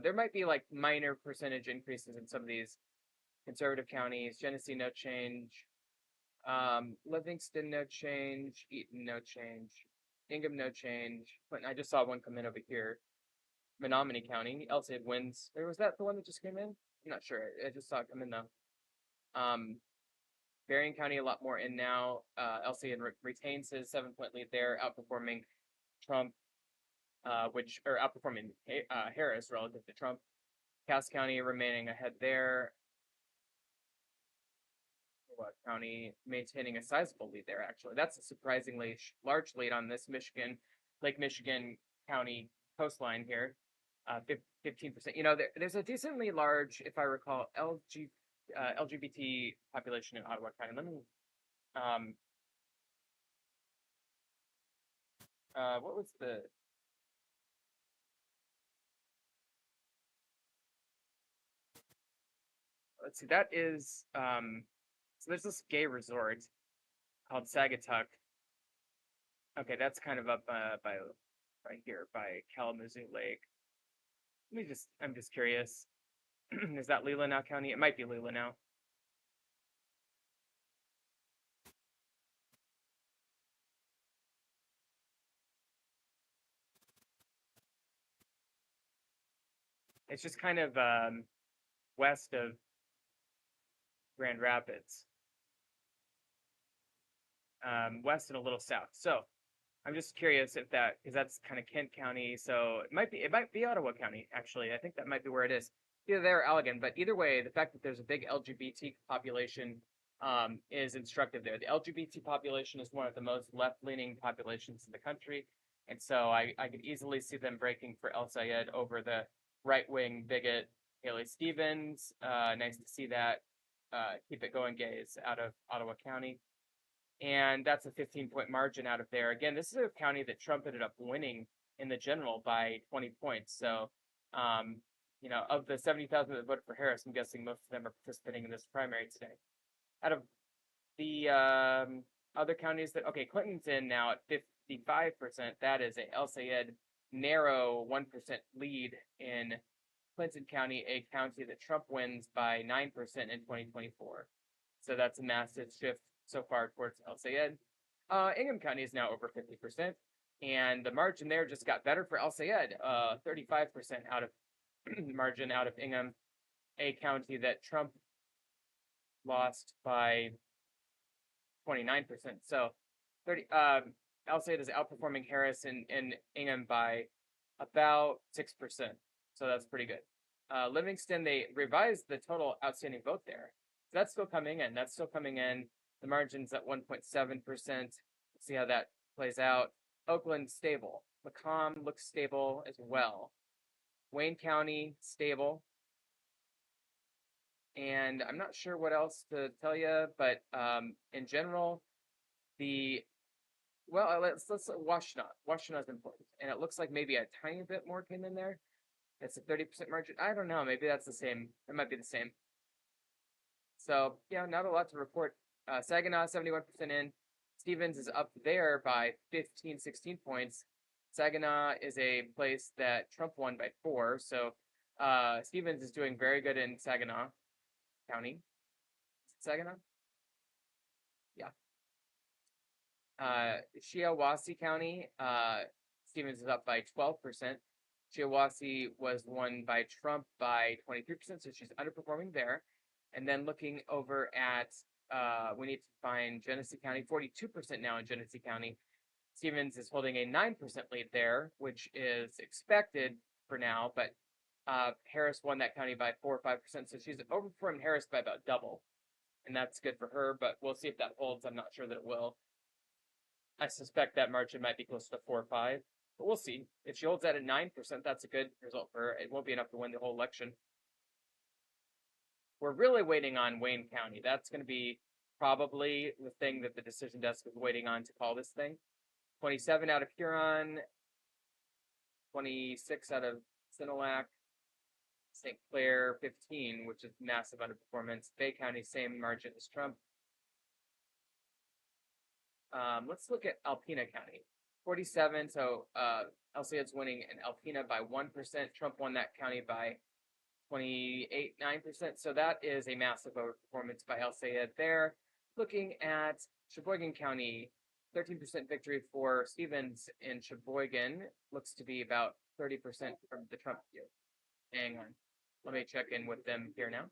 There might be like minor percentage increases in some of these conservative counties. Genesee, no change. Livingston, no change. Eaton, no change. Ingham, no change. But I just saw one come in over here. Menominee County, El-Sayed wins. Or was that the one that just came in? I'm not sure. I just saw it come in though. Berrien County, a lot more in now. El-Sayed retains his 7-point lead there, outperforming Trump, or outperforming Harris relative to Trump. Cass County remaining ahead there. What County maintaining a sizable lead there, actually. That's a surprisingly large lead on this Lake Michigan County coastline here. 15%. You know, there's a decently large, if I recall, LGBT population in Ottawa County. Let me, what was let's see, that is, so there's this gay resort called Sagatuck. Okay, that's kind of up by here by Kalamazoo Lake. I'm just curious. Is that Leelanau County? It might be Leelanau. It's just kind of west of Grand Rapids, west and a little south. So I'm just curious if that, because that's kind of Kent County, so it might be Ottawa County actually. I think that might be where it is. Either there or Allegan, but either way, the fact that there's a big LGBT population is instructive there. The LGBT population is one of the most left-leaning populations in the country, and so I could easily see them breaking for El-Sayed over the right-wing bigot Haley Stevens. Nice to see that. Keep it going, gays, out of Ottawa County. And that's a 15-point margin out of there. Again, this is a county that Trump ended up winning in the general by 20 points. So, you know, of the 70,000 that voted for Harris, I'm guessing most of them are participating in this primary today. Out of the other counties okay, Clinton's in now at 55%. That is a El-Sayed narrow 1% lead in Clinton County, a county that Trump wins by 9% in 2024. So that's a massive shift so far towards El-Sayed. Ingham County is now over 50%, and the margin there just got better for El-Sayed, 35% out of margin out of Ingham, a county that Trump lost by 29%. So 30 El-Sayed is outperforming Harris and Ingham by about 6%. So that's pretty good. Livingston, they revised the total outstanding vote there. So that's still coming in. That's still coming in. The margin's at 1.7%. See how that plays out. Oakland, stable. Macomb looks stable as well. Wayne County, stable. And I'm not sure what else to tell you, but in general, let's Washtenaw. Washtenaw is important, and it looks like maybe a tiny bit more came in there. It's a 30% margin. I don't know. Maybe that's the same. It might be the same. So yeah, not a lot to report. Saginaw 71% in. Stevens is up there by 15, 16 points. Saginaw is a place that Trump won by 4. So Stevens is doing very good in Saginaw County. Saginaw? Yeah. Shiawassee County, Stevens is up by 12%. Shiawassee was won by Trump by 23%, so she's underperforming there. And then looking over at, we need to find Genesee County, 42% now in Genesee County. Stevens is holding a 9% lead there, which is expected for now, but Harris won that county by 4 or 5%, so she's overperforming Harris by about double. And that's good for her, but we'll see if that holds. I'm not sure that it will. I suspect that margin might be close to 4 or 5, but we'll see. If she holds that at 9%, that's a good result for her. It won't be enough to win the whole election. We're really waiting on Wayne County. That's going to be probably the thing that the decision desk is waiting on to call this thing. 27 out of Huron, 26 out of Sinilac, St. Clair 15, which is massive underperformance. Bay County, same margin as Trump. Let's look at Alpena County. 47, so El-Sayed's winning in Alpena by 1%. Trump won that county by 28, 9%. So that is a massive overperformance by El-Sayed there. Looking at Sheboygan County, 13% victory for Stevens in Sheboygan. Looks to be about 30% from the Trump view. Hang on. Let me check in with them here now.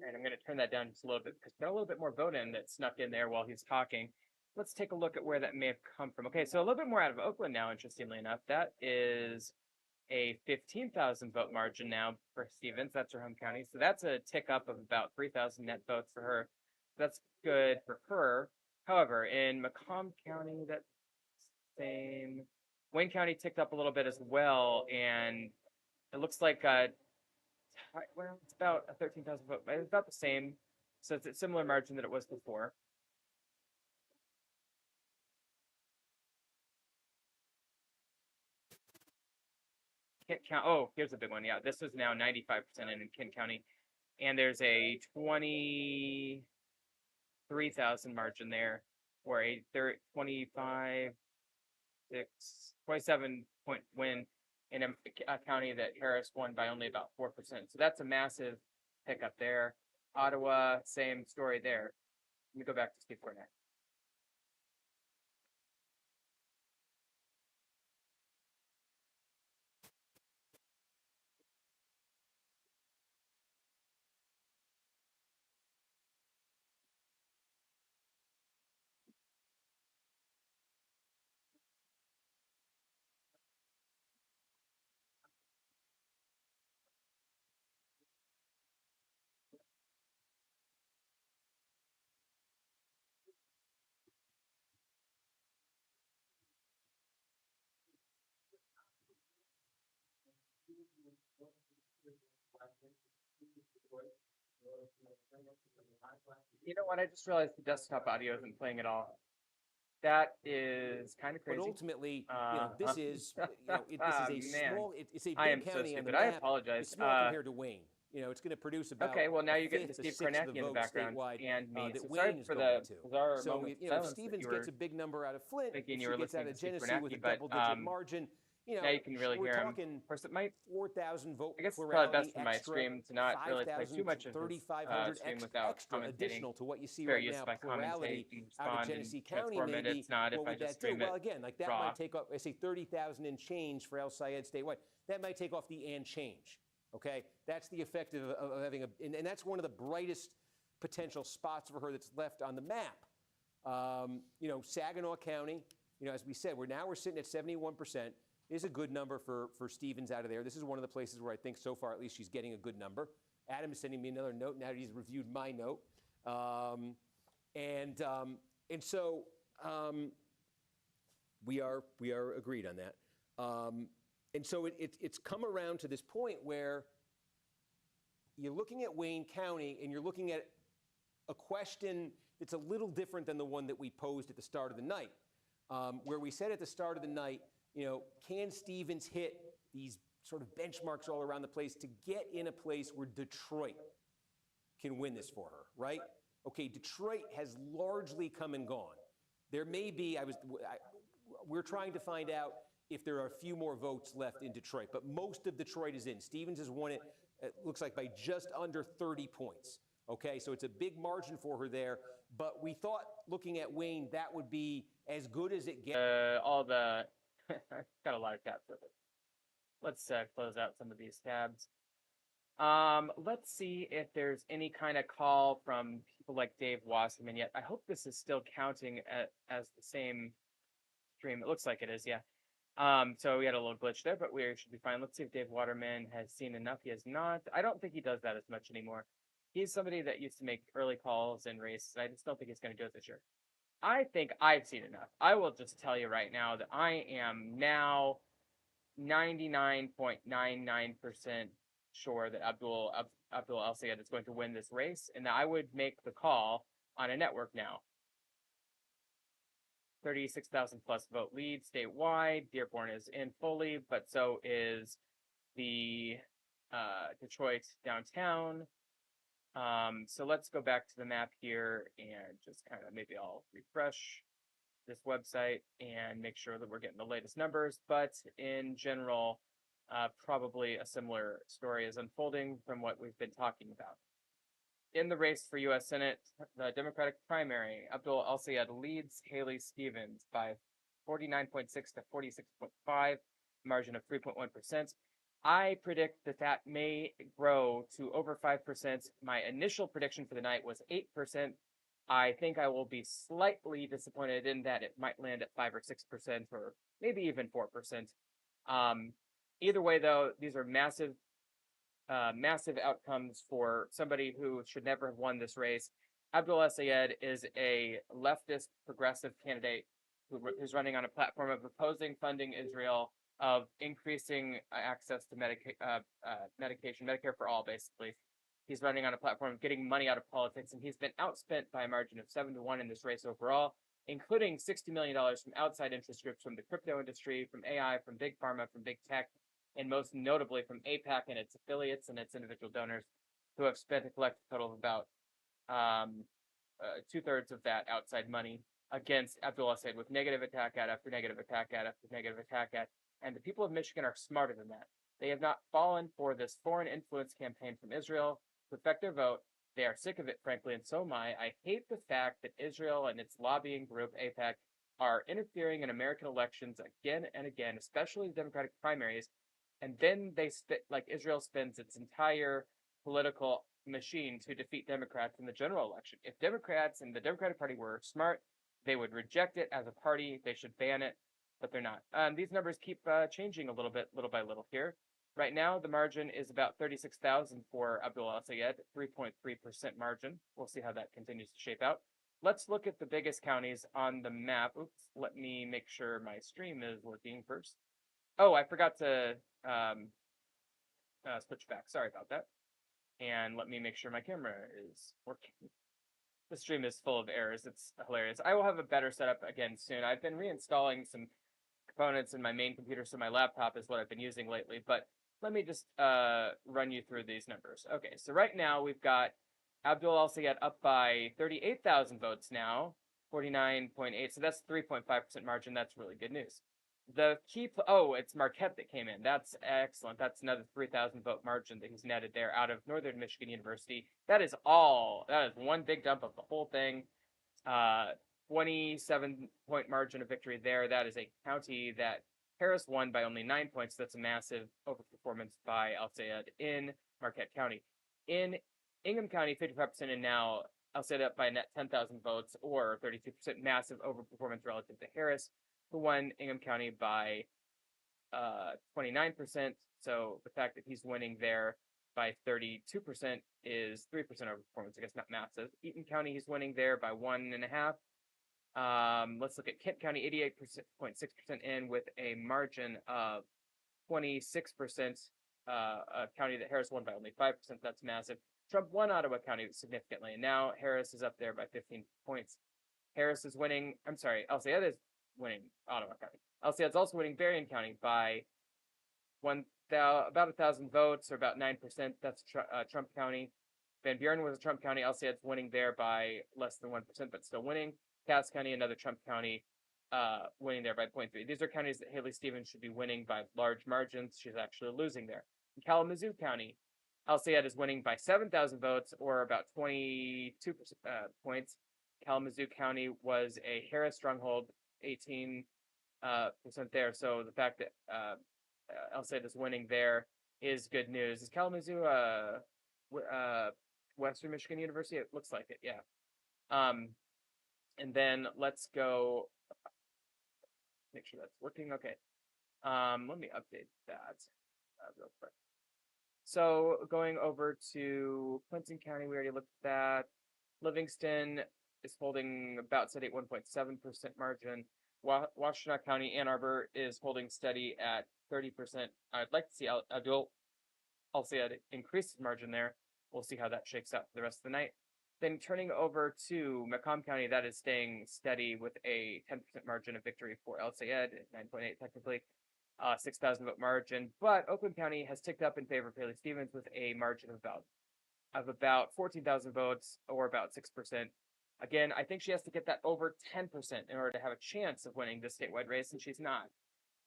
And I'm going to turn that down just a little bit because there's a little bit more vote in that snuck in there while he's talking. Let's take a look at where that may have come from. Okay, so a little bit more out of Oakland now, interestingly enough. That is a 15,000 vote margin now for Stevens. That's her home county. So that's a tick up of about 3,000 net votes for her. That's good for her. However, in Macomb County, that same Wayne County ticked up a little bit as well, and it looks like well, it's about a 13,000 vote. It's about the same, so it's a similar margin that it was before. Kent County. Oh, here's a big one. Yeah, this is now 95% in Kent County, and there's a 23,000 margin there, or a 25, 27-point win in a county that Harris won by only about 4%. So that's a massive pickup there. Ottawa, same story there. Let me go back to Steve Cornett. You know what? I just realized the desktop audio isn't playing at all. That is kind of But crazy. ultimately, this is, this is a Man, small. It's a I am big so county on the stupid. I map. apologize. It's small compared to Wayne. It's going to produce about Okay, well now a you get the fifth, a Steve sixth of Kornacki the in the votes background statewide and me. that So sorry Wayne is for going the to. bizarre So moment of if silence that Stevens you gets were a big number out of Flint, thinking if you she were gets out listening of to Steve Genesee with a Kornacki, but double-digit margin, now you can really we're hear him. talking Of course, it might. 4,000 vote I guess it's probably plurality best for my extra, stream to not really play too 5,000, much of his 3,500 stream without extra commentating. additional to what you see Fair right use now, if I commentate plurality and out of respond and Genesee County, transform it. maybe. It's not if What I would just that do? stream it Well, again, like that raw. might take off, I say 30,000 and change for El-Sayed statewide. That might take off the and change, okay? That's the effect of having and that's one of the brightest potential spots for her that's left on the map. Saginaw County, as we said, we're sitting at 71%. Is a good number for Stevens out of there. This is one of the places where I think so far at least she's getting a good number. Adam is sending me another note now that he's reviewed my note. So we are agreed on that. And so it's come around to this point where you're looking at Wayne County and you're looking at a question that's a little different than the one that we posed at the start of the night, where we said at the start of the night, can Stevens hit these sort of benchmarks all around the place to get in a place where Detroit can win this for her, right? Okay, Detroit has largely come and gone. There may be, we're trying to find out if there are a few more votes left in Detroit, but most of Detroit is in. Stevens has won it looks like by just under 30 points. Okay, so it's a big margin for her there, but we thought looking at Wayne, that would be as good as it gets. I've got a lot of tabs with it. Let's close out some of these tabs. Let's see if there's any kind of call from people like Dave Wasserman yet. I hope this is still counting as the same stream. It looks like it is, yeah. So we had a little glitch there, but we should be fine. Let's see if Dave Waterman has seen enough. He has not. I don't think he does that as much anymore. He's somebody that used to make early calls in races. I just don't think he's going to do it this year. I think I've seen enough. I will just tell you right now that I am now 99.99% sure that Abdul El-Sayed is going to win this race, and that I would make the call on a network now. 36,000 plus vote lead statewide. Dearborn is in fully, but so is the Detroit downtown. So let's go back to the map here and just kind of maybe I'll refresh this website and make sure that we're getting the latest numbers. But in general, probably a similar story is unfolding from what we've been talking about. In the race for U.S. Senate, the Democratic primary, Abdul El-Sayed leads Haley Stevens by 49.6 to 46.5, margin of 3.1%. I predict that may grow to over 5%. My initial prediction for the night was 8%. I think I will be slightly disappointed in that it might land at 5 or 6%, or maybe even 4%. Either way, though, these are massive outcomes for somebody who should never have won this race. Abdul El-Sayed is a leftist progressive candidate who's running on a platform of opposing funding Israel, of increasing access to medication, Medicare for all, basically. He's running on a platform of getting money out of politics, and he's been outspent by a margin of 7-1 in this race overall, including $60 million from outside interest groups from the crypto industry, from AI, from big pharma, from big tech, and most notably from Aipac and its affiliates and its individual donors, who have spent a collective total of about um, 2/3 of that outside money against Abdul El-Sayed, with negative attack ad after negative attack ad after negative attack ad. And the people of Michigan are smarter than that. They have not fallen for this foreign influence campaign from Israel to affect their vote. They are sick of it, frankly, and so am I. I hate the fact that Israel and its lobbying group, AIPAC, are interfering in American elections again and again, especially the Democratic primaries. And then like Israel spends its entire political machine to defeat Democrats in the general election. If Democrats and the Democratic Party were smart, they would reject it as a party. They should ban it, but they're not. These numbers keep changing a little bit, little by little here. Right now, the margin is about 36,000 for Abdul El-Sayed, 3.3% margin. We'll see how that continues to shape out. Let's look at the biggest counties on the map. Oops, let me make sure my stream is working first. Oh, I forgot to switch back. Sorry about that. And let me make sure my camera is working. The stream is full of errors. It's hilarious. I will have a better setup again soon. I've been reinstalling some components in my main computer, so my laptop is what I've been using lately. But let me just run you through these numbers. Okay, so right now we've got Abdul El-Sayed up by 38,000 votes now, 49.8. So that's 3.5% margin. That's really good news. The key, it's Marquette that came in. That's excellent. That's another 3,000 vote margin that he's netted there out of Northern Michigan University. That is one big dump of the whole thing. 27-point margin of victory there. That is a county that Harris won by only 9 points. That's a massive overperformance by El-Sayed in Marquette County. In Ingham County, 55% in now. El-Sayed up by a net 10,000 votes, or 32%, massive overperformance relative to Harris, who won Ingham County by 29%. So the fact that he's winning there by 32% is 3% overperformance. I guess not massive. Eaton County, he's winning there by 1.5. Let's look at Kent County, 88.6% in, with a margin of 26%. A county that Harris won by only 5%. That's massive. Trump won Ottawa County significantly, and now Harris is up there by 15 points. Harris is winning. I'm sorry, El-Sayed is winning Ottawa County. El-Sayed's also winning Berrien County by about 1,000 votes, or about 9%. That's Trump County. Van Buren was a Trump county. El-Sayed's winning there by less than 1%, but still winning. Cass County, another Trump county, winning there by 0.3. These are counties that Haley Stevens should be winning by large margins. She's actually losing there. In Kalamazoo County, El-Sayed is winning by 7,000 votes, or about 22 points. Kalamazoo County was a Harris stronghold, 18% there. So the fact that El-Sayed is winning there is good news. Is Kalamazoo Western Michigan University? It looks like it, yeah. And then let's go make sure that's working. Okay. Let me update that real quick. So going over to Clinton County, we already looked at that. Livingston is holding about steady at 1.7% margin. Washtenaw County, Ann Arbor is holding steady at 30%. I'd like to see Abdul El-Sayed increase his margin there. We'll see how that shakes out for the rest of the night. Then turning over to Macomb County, that is staying steady with a 10% margin of victory for El-Sayed, 9.8 technically, 6,000 vote margin. But Oakland County has ticked up in favor of Haley Stevens with a margin of about 14,000 votes, or about 6%. Again, I think she has to get that over 10% in order to have a chance of winning this statewide race, and she's not.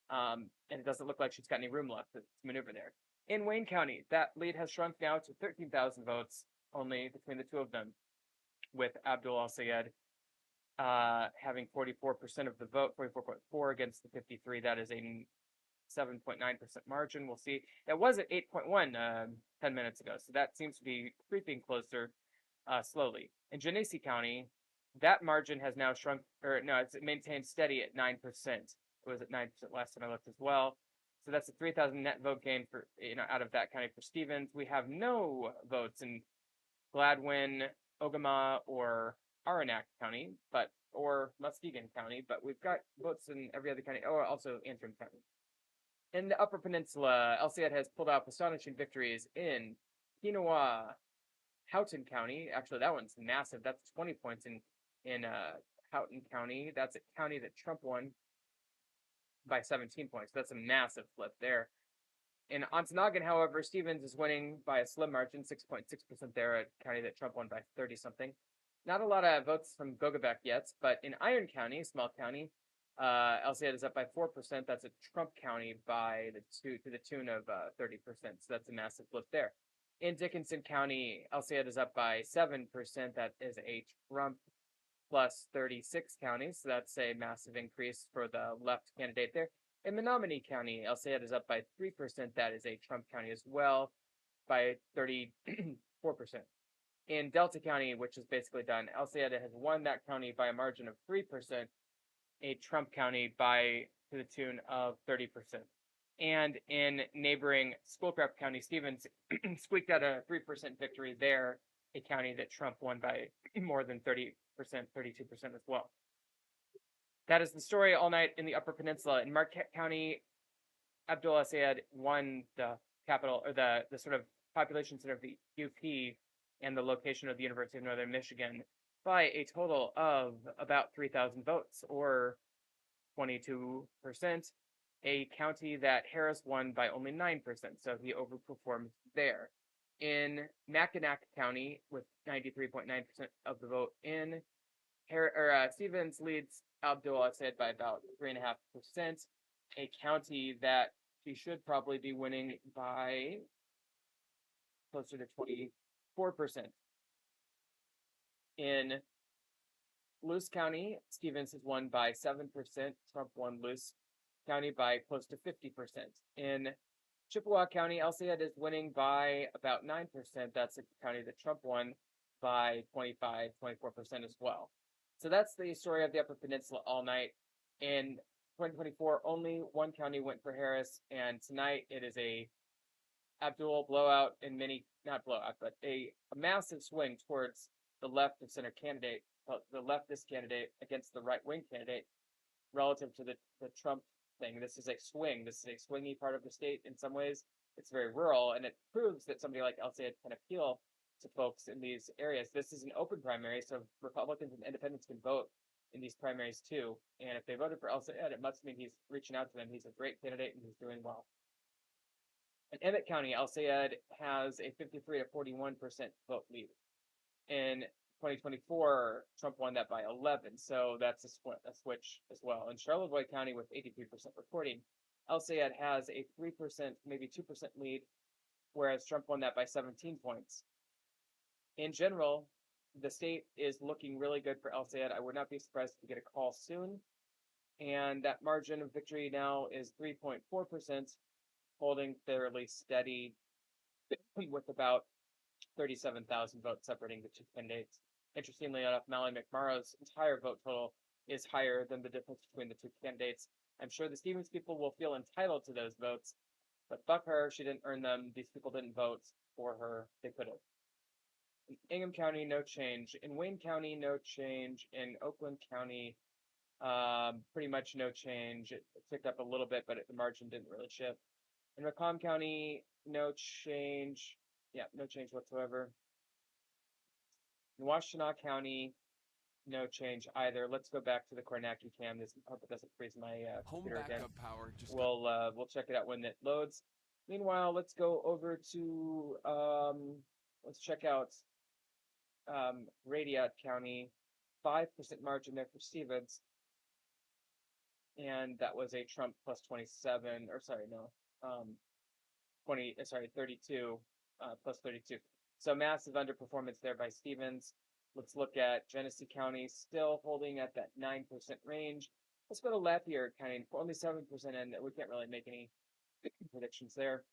And it doesn't look like she's got any room left to maneuver there. In Wayne County, that lead has shrunk now to 13,000 votes only between the two of them, with Abdul El-Sayed having 44% of the vote, 44.4 against the 53. That is a 7.9% margin. We'll see. That was at 8.1 10 minutes ago, so that seems to be creeping closer slowly. In Genesee County, that margin has now shrunk, or no, it's maintained steady at 9%. It was at 9% last time I looked as well. So that's a 3,000 net vote gain for out of that county for Stevens. We have no votes in Gladwin, Ogama, or Aranac County, or Muskegon County, but we've got votes in every other county. Oh, also Antrim County. In the Upper Peninsula, El-Sayed has pulled off astonishing victories in Quinoa, Houghton County. Actually, that one's massive. That's 20 points in Houghton County. That's a county that Trump won by 17 points. That's a massive flip there. In Ontonagon, however, Stevens is winning by a slim margin, 6.6% there, a county that Trump won by 30 something. Not a lot of votes from Gogabec yet, but in Iron County, small county, El-Sayed is up by 4%. That's a Trump county by to the tune of 30%. So that's a massive flip there. In Dickinson County, El-Sayed is up by 7%. That is a Trump plus 36 counties. So that's a massive increase for the left candidate there. In Menominee County, El-Sayed is up by 3%. That is a Trump county as well by 34%. In Delta County, which is basically done, El-Sayed has won that county by a margin of 3%, a Trump county by to the tune of 30%. And in neighboring Schoolcraft County, Stevens squeaked out a 3% victory there, a county that Trump won by more than 30%, 32% as well. That is the story all night in the Upper Peninsula. In Marquette County, Abdul El-Sayed won the capital, or the sort of population center of the UP and the location of the University of Northern Michigan by a total of about 3,000 votes, or 22%, a county that Harris won by only 9%, so he overperformed there. In Mackinac County, with 93.9% of the vote in, Stevens leads Abdul El-Sayed by about 3.5%, a county that he should probably be winning by closer to 24%. In Luce County, Stevens has won by 7%. Trump won Luce County by close to 50%. In Chippewa County, El-Sayed is winning by about 9%. That's a county that Trump won by 25, 24% as well. So that's the story of the Upper Peninsula all night. In 2024, only one county went for Harris, and tonight it is a Abdul blowout in not blowout, but a massive swing towards the left of center candidate, the leftist candidate against the right wing candidate relative to the Trump thing. This is a swing. This is a swingy part of the state in some ways. It's very rural, and it proves that somebody like El-Sayed can appeal to folks in these areas. This is an open primary, so Republicans and independents can vote in these primaries too. And if they voted for El-Sayed, it must mean he's reaching out to them. He's a great candidate and he's doing well. In Emmett County, El-Sayed has a 53 to 41% vote lead. In 2024, Trump won that by 11, so that's a switch as well. In Charlevoix County, with 83% reporting, El-Sayed has a 3%, maybe 2% lead, whereas Trump won that by 17 points. In general, the state is looking really good for El-Sayed. I would not be surprised to get a call soon. And that margin of victory now is 3.4%, holding fairly steady with about 37,000 votes separating the two candidates. Interestingly enough, Mallory McMorrow's entire vote total is higher than the difference between the two candidates. I'm sure the Stevens people will feel entitled to those votes, but fuck her, she didn't earn them. These people didn't vote for her. They could have. In Ingham County, no change. In Wayne County, no change. In Oakland County, pretty much no change. It ticked up a little bit, but the margin didn't really shift. In Macomb County, no change. Yeah, no change whatsoever. In Washtenaw County, no change either. Let's go back to the Kornacki cam. This I hope it doesn't freeze my computer again. Power. We'll check it out when it loads. Meanwhile, let's go over to let's check out Radiat County. 5% margin there for Stevens, and that was a Trump plus 27, or sorry, no, 32 plus 32. So massive underperformance there by Stevens. Let's look at Genesee County, still holding at that 9% range. Let's go to Lafayette County, only 7% in. We can't really make any predictions there.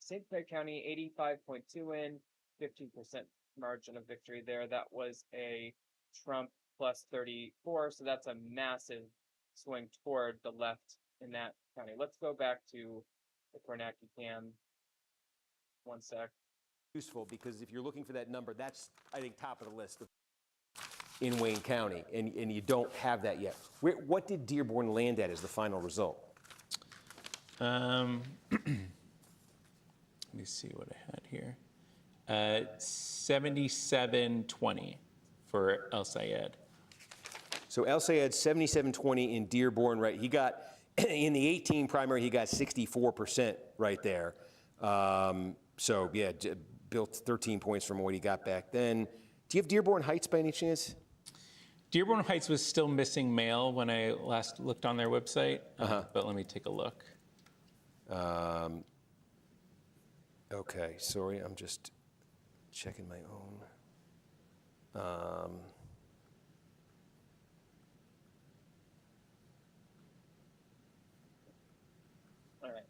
St. Clair County, 85.2 in, 15% margin of victory there. That was a Trump plus 34, so that's a massive swing toward the left in that county. Let's go back to the Kornacki cam. One sec. Useful because if you're looking for that number, that's, I think, top of the list in Wayne County, and you don't have that yet. What did Dearborn land at as the final result? Let me see what I had here. 7720 for El-Sayed. So El-Sayed 7720 in Dearborn, right? He got, in the 18 primary, he got 64% right there. So yeah, built 13 points from what he got back then. Do you have Dearborn Heights by any chance? Dearborn Heights was still missing mail when I last looked on their website, but let me take a look. Okay, sorry, I'm just checking my own. All right.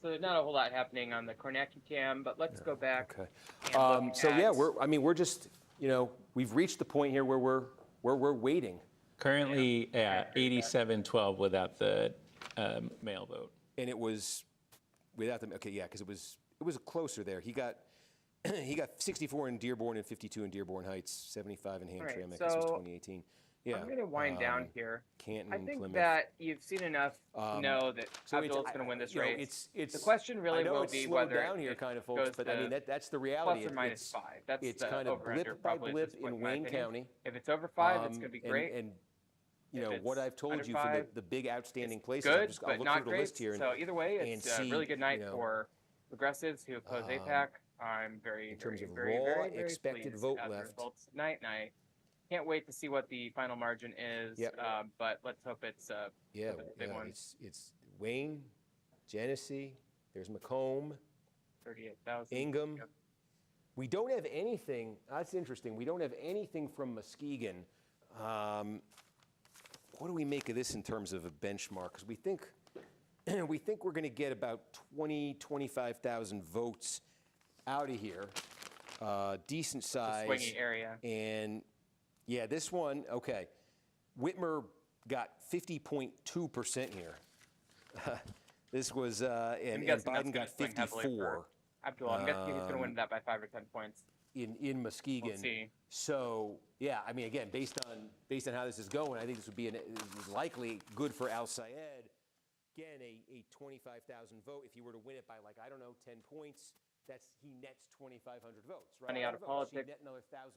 So there's not a whole lot happening on the Kornacki cam, but let's go back. Okay. And look So yeah, at- we're just, we've reached the point here where we're waiting. Currently at 8712 without the mail vote. And it was without them. Okay, yeah, because it was closer there. He got 64 in Dearborn and 52 in Dearborn Heights, 75 in Hamtramck. This was so 2018. Yeah. I'm going to wind down here. Canton, I think Plymouth. that you've seen enough to know that Abdul's going to win this race. It's the question really I know will it's be slowed whether down here, it kind of, folks. goes But to I mean, that's the reality. plus or minus 5. That's it's the kind of over-under blip by probably at this blip point, in my Wayne opinion. County. If it's over 5, it's going to be great. And If what it's I've told under you for 5, the big outstanding it's places, good, I'll but look not through the great. list here. So either way, it's a really good night for progressives who oppose AIPAC. I'm very, in terms of very, raw very, very expected pleased vote at the left. results tonight, and I can't wait to see what the final margin is. Yep. But let's hope it's a big one. It's Wayne, Genesee. There's Macomb, 38,000. Ingham. Yep. We don't have anything. That's interesting. We don't have anything from Muskegon. What do we make of this in terms of a benchmark? Because we think we're going to get about 25,000 votes out of here. Decent size. Swingy area. And yeah, this one, okay. Whitmer got 50.2% here. This was, and Biden got 54. Abdul, I'm guessing he's going to win that by 5 or 10 points. In Muskegon. We'll see. So yeah, I mean, again, based on how this is going, I think this would be likely good for El-Sayed. Again, a 25,000 vote. If you were to win it by 10 points, he nets 2,500 votes, right? Money out of politics.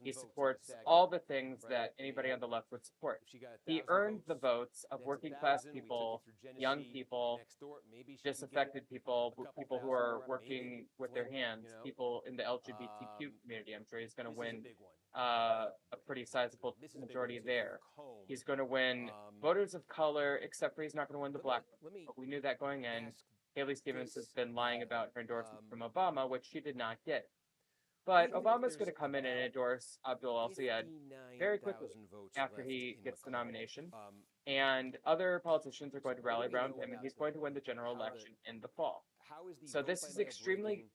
He votes supports in the all the things that anybody on the left would support. If she got He 1,000 earned the votes, votes of that's working class 1,000. We took it people, through Genesee, young people, next door. Maybe she could get disaffected people, a couple people who thousand are more, working maybe with their Flint, hands, you know. people in the LGBTQ community. I'm sure he's going to This is win a big one. a pretty sizable This is a big majority one, too, there. for Macomb. He's going to win voters of color, except for he's not going to win the black. Let me But we knew that going in. ask Haley Stevens has this, been lying about her endorsement um, from Obama, which she did not get. do But you think Obama's there's going to come in and about endorse Abdul El-Sayed very quickly 59,000 votes after left he in gets the Macomb. nomination. And other politicians are going to rally around him, and he's going to win the general election in the fall. How is the So vote this by is mail extremely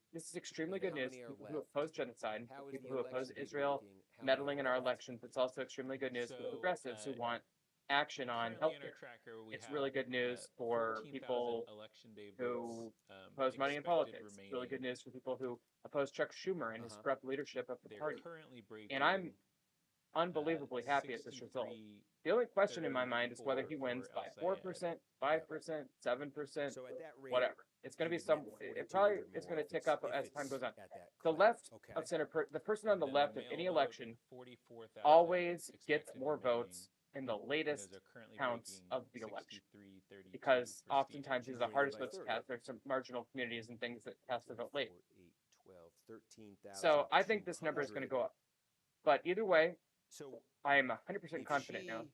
breaking good news nominee for are people who left? oppose genocide, How for is people the who oppose election Israel breaking? How many meddling are in our left? elections. It's also extremely good news for So, progressives who want action on Currently in our healthcare. tracker, we It's have, really good news for 14,000 people election day who votes, oppose money in expected politics. It's remaining. really good news for people who oppose Chuck Schumer and his corrupt leadership of the They're party. currently breaking. And I'm unbelievably happy at this result. The only question in my mind is whether he wins by 4%, 5%, 7%, So at that rate, whatever. It's going to be you some. would get It probably 4,200 is going more to tick if up it's- as if time goes on. it's at that The clip. left Okay. of Center, the person on the And then left of mail any vote, election 44,000 always gets expected more remaining, votes in the and latest those are currently counts breaking of the election. 63-32 because for oftentimes Stevens. these are the hardest By votes to 30. cast. There's some marginal communities and things that cast their vote late. 4, 8, 12, 13,200. So I think this number is going to go up. But either way, So I am 100% if confident she- now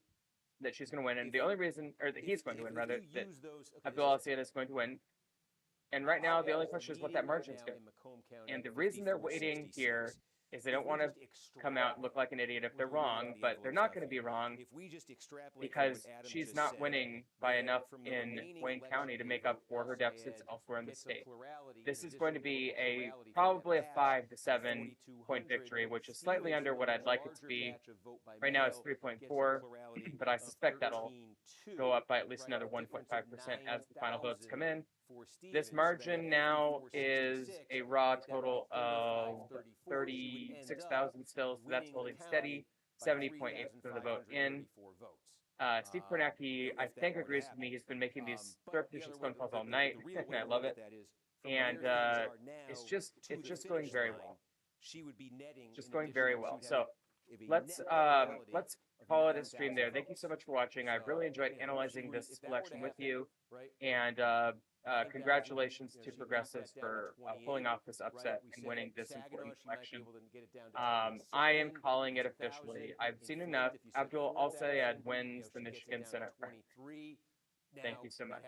that she's going to win. And if the you- only reason, or that if- he's going to if- win, if rather, you that use those- okay, Abdul El-Sayed is going to win. And right now, the only question is what that margin is going to be. And the reason they're waiting here is they don't want to come out and look like an idiot if they're wrong, but they're not going to be wrong because she's not winning by enough in Wayne County to make up for her deficits elsewhere in the state. This is going to be probably a 5 to 7 point victory, which is slightly under what I'd like it to be. Right now it's 3.4, but I suspect that'll go up by at least another 1.5% as the final votes come in. This margin now is a raw total of 36,000 still, so that's holding steady. 70.8% of the vote in. Steve Kornacki, I think, agrees with me. He's been making these surreptitious phone calls all night, and I love it. And it's just going very well. Just going very well. So let's call it a stream there. Thank you so much for watching. I've really enjoyed analyzing this election with you, and congratulations to progressives for pulling off this upset and winning this important election. I am calling it officially. I've seen enough. Abdul El-Sayed wins the Michigan Senate primary. Thank you so much.